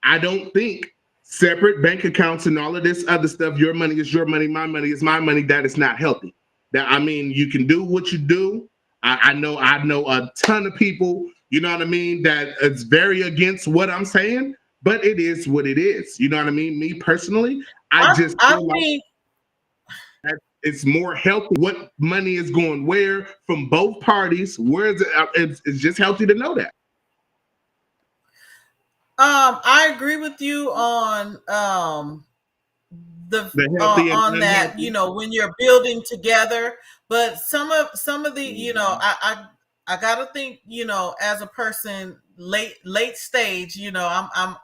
I don't think separate bank accounts and all of this other stuff, your money is your money, my money is my money, that is not healthy. That I mean, you can do what you do. I know a ton of people, you know what I mean, that is very against what I'm saying, but it is what it is. You know what I mean? Me personally, I feel like that it's more healthy. What money is going where from both parties? Where is it? It's just healthy to know that. I agree with you on the on that, when you're building together, but some of the, I gotta think, as a person late stage, am I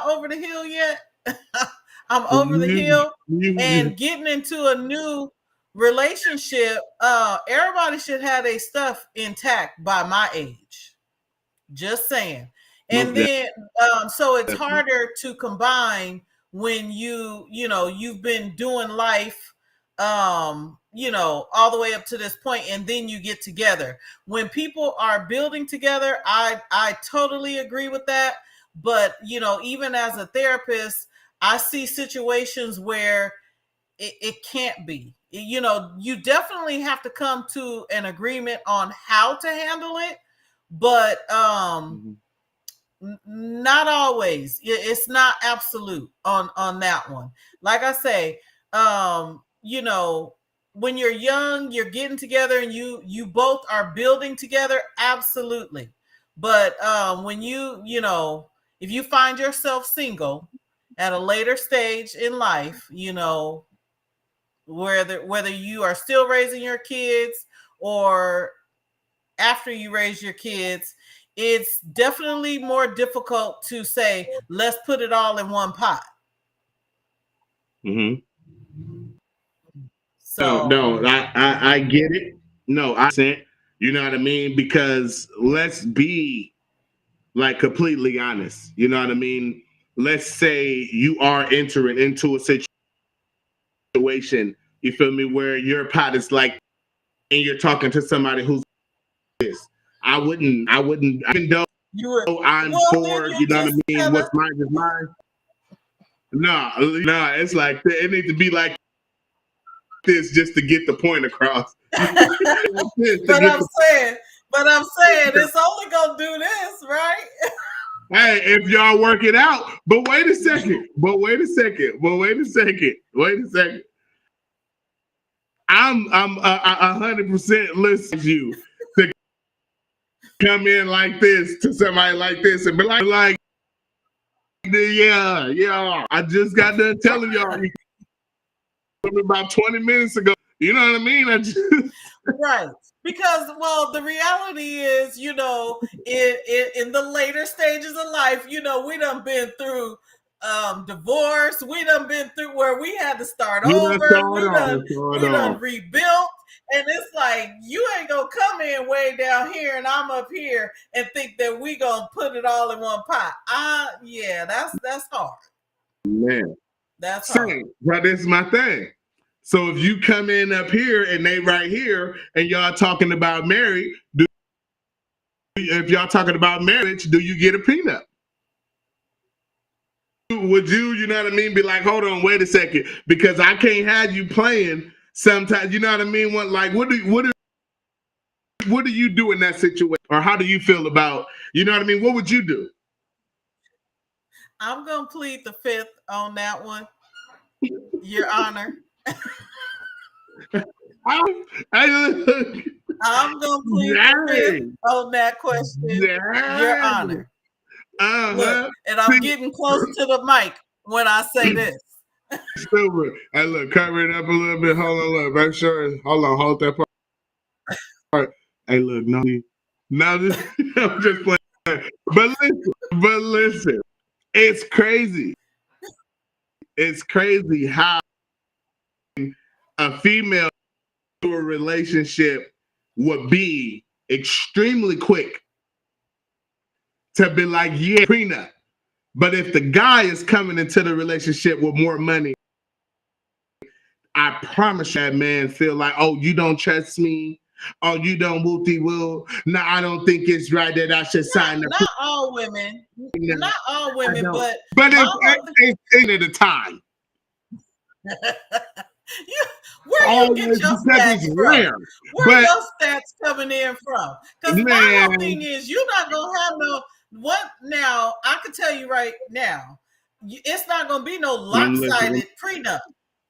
over the hill yet? I'm over the hill and getting into a new relationship. Everybody should have their stuff intact by my age. Just saying. And then, so it's harder to combine when you've been doing life, all the way up to this point, and then you get together. When people are building together, I totally agree with that. But, even as a therapist, I see situations where it can't be. You definitely have to come to an agreement on how to handle it, but not always. It's not absolute on that one. Like I say, when you're young, you're getting together and you both are building together, absolutely. But when if you find yourself single at a later stage in life, whether you are still raising your kids or after you raise your kids, it's definitely more difficult to say, let's put it all in one pot. Mm-hmm. So no, I get it. No, I said You know what I mean? Because let's be like completely honest. You know what I mean? Let's say you are entering into a situation, you feel me, where your pot is like, and you're talking to somebody who's this. I wouldn't, even though I'm for, you know what I mean, what's mine is mine. No, it's like, it needs to be like this just to get the point across. But I'm saying, it's only gonna do this, right? Hey, if y'all work it out, but wait a second. I'm 100% listening to you to come in like this to somebody like this and be like, yeah. I just got done telling y'all about 20 minutes ago. You know what I mean? Right. Because, well, the reality is, you know, in the later stages of life, you know, we done been through divorce. We done been through where we had to start over. We done rebuilt. And it's like, you ain't gonna come in way down here and I'm up here and think that we gonna put it all in one pot. Yeah, that's hard. Man. That's hard. But this is my thing. So if you come in up here and they right here and y'all talking about marriage, if y'all talking about marriage, do you get a prenup? Would you know what I mean, be like, hold on, wait a second, because I can't have you playing sometimes, you know what I mean? What do you do in that situation? Or how do you feel about, you know what I mean? What would you do? I'm going to plead the fifth on that one, Your Honor. I'm going to plead the fifth on that question, Your Honor. Look, and I'm getting close to the mic when I say this. Hey, look, cover it up a little bit. Hold on, look, make sure. Hold that part. Hey, look, no, I'm just playing. But listen, it's crazy. It's crazy how a female to a relationship would be extremely quick to be like, yeah, prenup. But if the guy is coming into the relationship with more money, I promise you that man feel like, oh, you don't trust me. Oh, you don't woo-dee-woo. No, I don't think it's right that I should sign the Not all women. Not all women, but it's at a time. Where you get your stats from? Where your stats coming in from? Because my whole thing is, you're not gonna have no what now. I can tell you right now, it's not gonna be no lopsided prenup.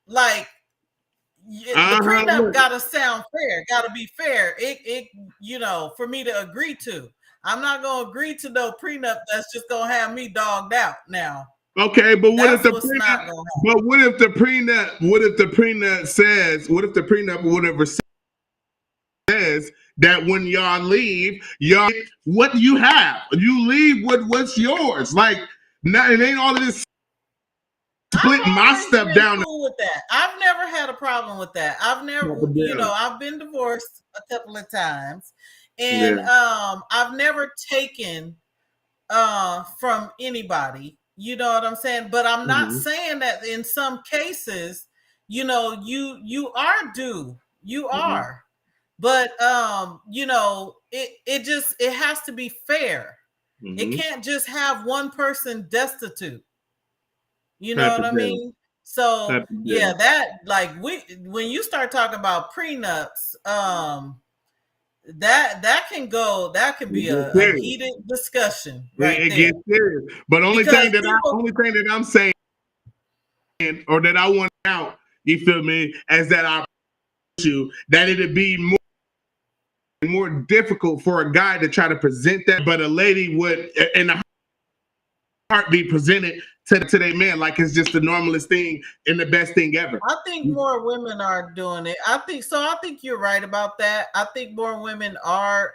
Like the prenup gotta sound fair, gotta be fair. It you know, for me to agree to. I'm not gonna agree to no prenup that's just gonna have me dogged out now. Okay, but what if the prenup whatever says that when y'all leave, what do you have? You leave with what's yours. Like, now it ain't all of this split my stuff down. Cool with that. I've never had a problem with that. I've never, you know, I've been divorced a couple of times, and I've never taken from anybody. You know what I'm saying? But I'm not saying that in some cases, you know, you are due. You are. But you know, it has to be fair. It can't just have one person destitute. You know what I mean? So yeah, that like when you start talking about prenups, that can be a heated discussion. Right, it gets serious. But only thing that I'm saying, or that I want out, you feel me, as that I you that it'd be more difficult for a guy to try to present that, but a lady would in a heartbeat present it to their man like it's just the normalest thing and the best thing ever. I think more women are doing it. I think you're right about that. I think more women are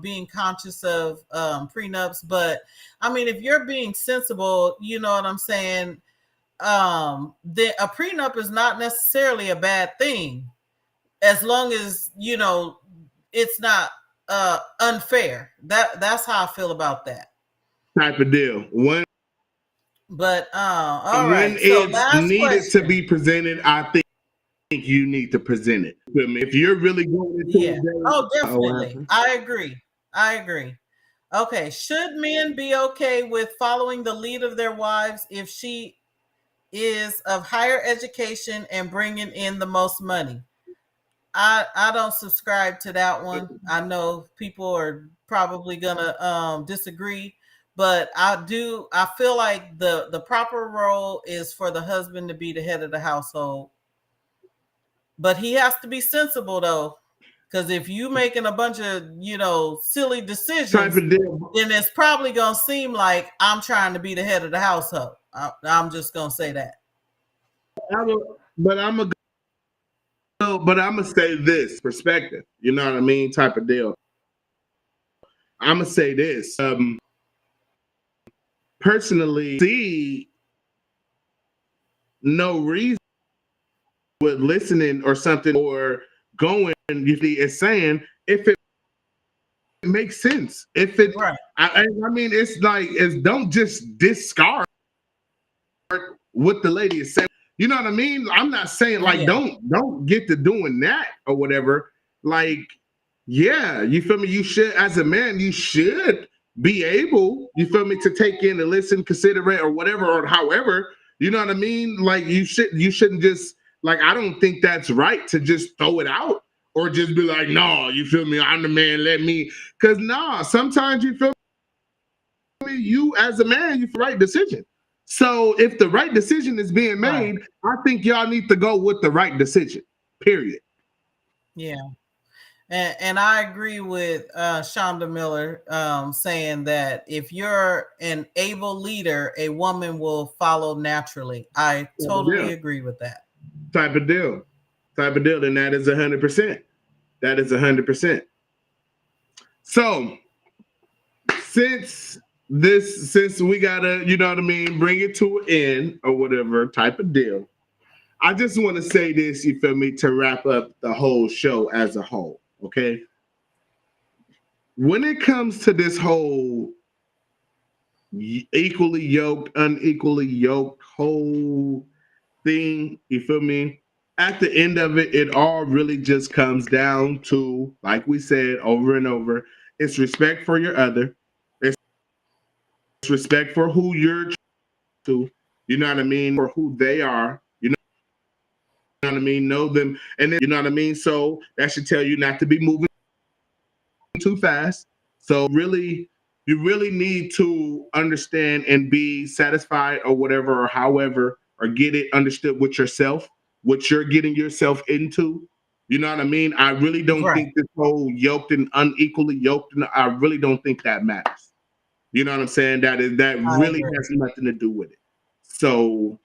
being conscious of prenups, but I mean, if you're being sensible, you know what I'm saying, then a prenup is not necessarily a bad thing, as long as, you know, it's not unfair. That's how I feel about that. Type of deal. But all When right. So it's last needed to question. be presented, I think you need to present it. If you're really going into Yeah. Oh, what definitely. happened? I agree. Okay. Should men be okay with following the lead of their wives if she is of higher education and bringing in the most money? I don't subscribe to that one. I know people are probably gonna disagree, but I feel like the proper role is for the husband to be the head of the household. But he has to be sensible though. Because if you making a bunch of, silly Type decisions, of deal. then it's probably gonna seem like I'm trying to be the head of the household. I'm just gonna say that. But I'm gonna say this perspective. You know what I mean? Type of deal. I'm gonna say this. Personally, see no reason with listening or something or going. It's saying if it makes sense. If it, Right. I mean, it's like don't just discard what the lady is saying. You know what I mean? I'm not saying like Yeah. don't get to doing that or whatever. Like, yeah, you feel me? You should, as a man, you should be able, you feel me, to take in and listen, consider it, or whatever, or however. You know what I mean? Like you shouldn't just like I don't think that's right to just throw it out or just be like, no, you feel me? I'm the man, let me. Cause nah, sometimes you feel me, you as a man, you feel the right decision. So if the right decision is being Right. made, I think y'all need to go with the right decision. Period. Yeah. And I agree with Shonda Miller saying that if you're an able leader, a woman will follow naturally. I totally Yeah. agree with that. Type of deal. Type of deal. And that is 100%. That is 100%. So since we gotta, you know what I mean, bring it to an end or whatever type of deal, I just want to say this, you feel me, to wrap up the whole show as a whole. Okay. When it comes to this whole equally yoked, unequally yoked whole thing, you feel me? At the end of it, it all really just comes down to, like we said over and over, it's respect for your other, it's respect for who you're to, you know what I mean, for who they are, you know what I mean, know them, and then, you know what I mean. So that should tell you not to be moving too fast. So really, you really need to understand and be satisfied or whatever, or however, or get it understood with yourself, what you're getting yourself into. You know what I mean? I really don't Right. think this whole yoked and unequally yoked, and I really don't think that matters. You know what I'm saying? That I really agree. has nothing to do with it. So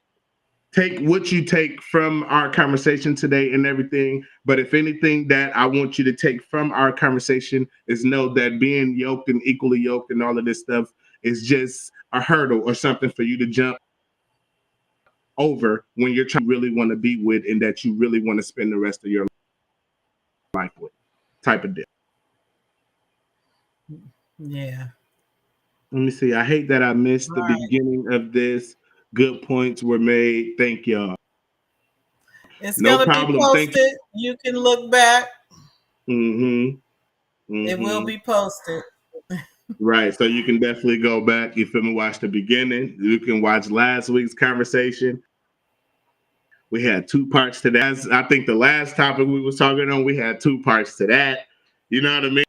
take what you take from our conversation today and everything. But if anything that I want you to take from our conversation is know that being yoked and equally yoked and all of this stuff is just a hurdle or something for you to jump over when you're trying to really want to be with and that you really want to spend the rest of your life with type of deal. Yeah. Let me see. I hate that I missed the Right. beginning of this. Good points were made. Thank y'all. It's No gonna be problem. Thank posted. You can look back. you. It will be posted. Right. So you can definitely go back. You feel me? Watch the beginning. You can watch last week's conversation. We had two parts to that. I think the last topic we was talking on, we had two parts to that. You know what I mean?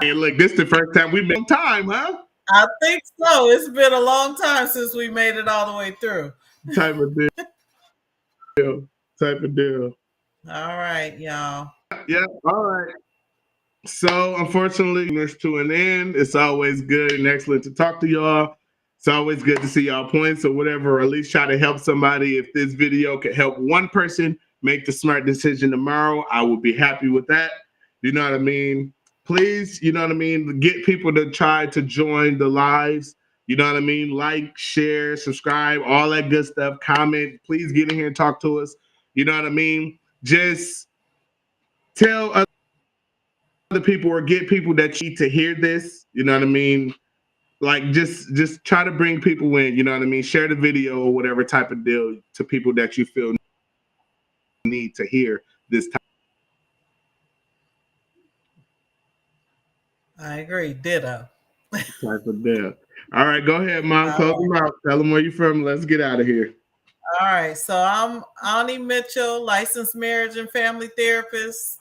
And look, this is the first time we met on time, huh? I think so. It's been a long time since we made it all the way through. Type of deal. Type of deal. All right, y'all. Yeah. All right. So unfortunately, it's to an end. It's always good and excellent to talk to y'all. It's always good to see y'all points or whatever, or at least try to help somebody. If this video could help one person make the smart decision tomorrow, I would be happy with that. You know what I mean? Please, you know what I mean? Get people to try to join the lives. You know what I mean? Like, share, subscribe, all that good stuff. Comment. Please get in here and talk to us. You know what I mean? Just tell the people or get people that need to hear this. You know what I mean? Like just try to bring people in. You know what I mean? Share the video or whatever type of deal to people that you feel need to hear this type. I agree. Ditto. Type of deal. All right, go ahead, Mom. Close them out. Tell them where you from. Let's get out of here. All right. So I'm MzAwnee Mitchell, licensed marriage and family therapist,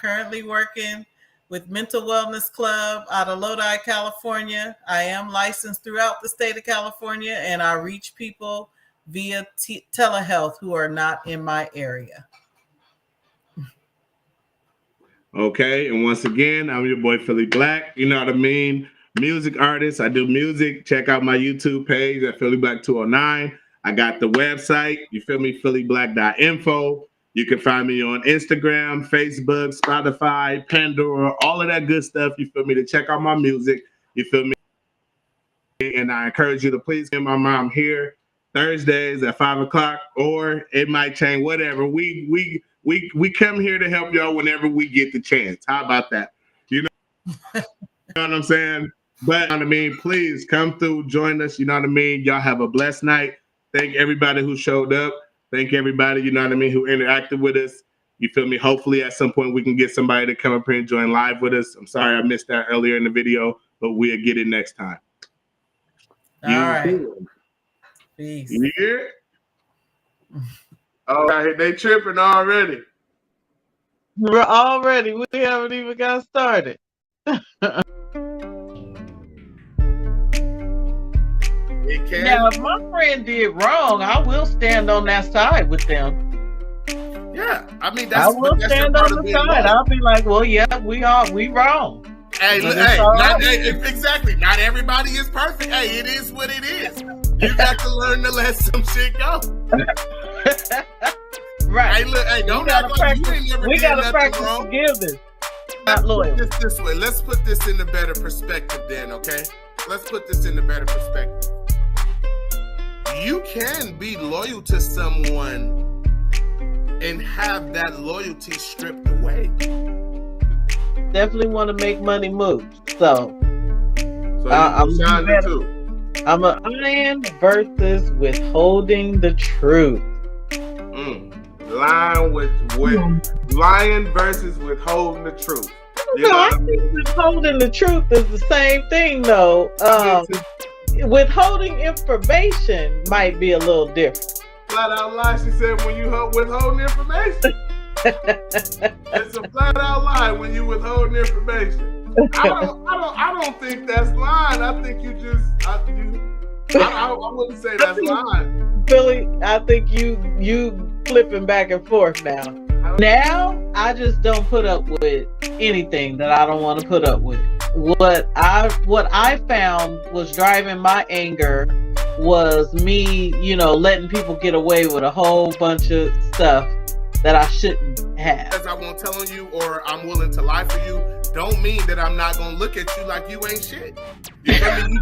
currently working with Mental Wellness Club out of Lodi, California. I am licensed throughout the state of California, and I reach people via telehealth who are not in my area. Okay, and once again, I'm your boy PhillyBlack. You know what I mean? Music artist. I do music. Check out my YouTube page at PhillyBlack 209. I got the website. You feel me? PhillyBlack.info. You can find me on Instagram, Facebook, Spotify, Pandora, all of that good stuff. You feel me? To check out my music. You feel me? And I encourage you to please get my mom here Thursdays at 5 o'clock, or it might change. Whatever. We come here to help y'all whenever we get the chance. How about that? You know what I'm saying? But you know what I mean, please come through, join us. You know what I mean? Y'all have a blessed night. Thank everybody who showed up. Thank everybody, you know what I mean, who interacted with us. You feel me? Hopefully at some point we can get somebody to come up here and join live with us. I'm sorry I missed that earlier in the video, but we'll get it next time. All right. Peace. Yeah. Oh, they tripping already. We're already. We haven't even got started. Now, if my friend did wrong, I will stand on that side with them. Yeah, I mean, I will stand on the side. I'll be like, well, yeah, we wrong. Hey, exactly. Not everybody is perfect. Hey, it is what it is. You got to learn to let some shit go. Right. Hey, look, hey, don't act like you ain't never we did gotta practice wrong. forgiveness. Not loyal. This way. Let's put this in a better perspective then, okay? Let's put this in a better perspective. You can be loyal to someone and have that loyalty stripped away. Definitely want to make money move. So I'm an iron versus withholding the truth. Lying versus withholding the truth. I think withholding the truth is the same thing, though. Withholding information might be a little different. Flat out lie. She said when you withholding information. It's a flat out lie when you withholding information. I don't think that's lying. I think you just I wouldn't say that's lying. Philly, I think you flipping back and forth now. Now I just don't put up with anything that I don't want to put up with. What I found was driving my anger was me, letting people get away with a whole bunch of stuff that I shouldn't have. Because I won't tell on you or I'm willing to lie for you, don't mean that I'm not gonna look at you like you ain't shit. You feel me?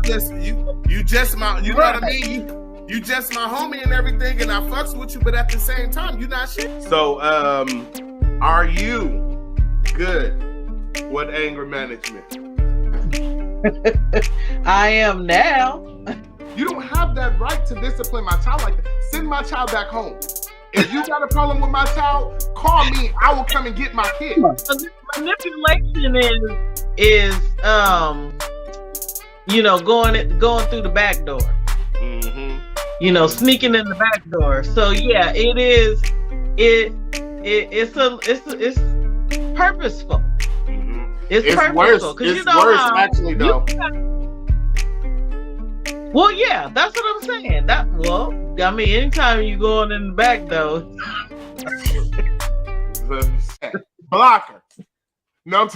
You just my, you know what I mean? You just my homie and everything, and I fucks with you, but at the same time, you not shit. So, are you good with anger management? I am now. You don't have that right to discipline my child like that. Send my child back home. If you got a problem with my child, call me. I will come and get my kid. Manipulation is going through the back door. Mm-hmm. Sneaking in the back door. So yeah, it is. It's purposeful. Mm-hmm. It's purposeful. It's worse, actually, though. Well, yeah, that's what I'm saying. Anytime you going in the back, though. Blocker. No,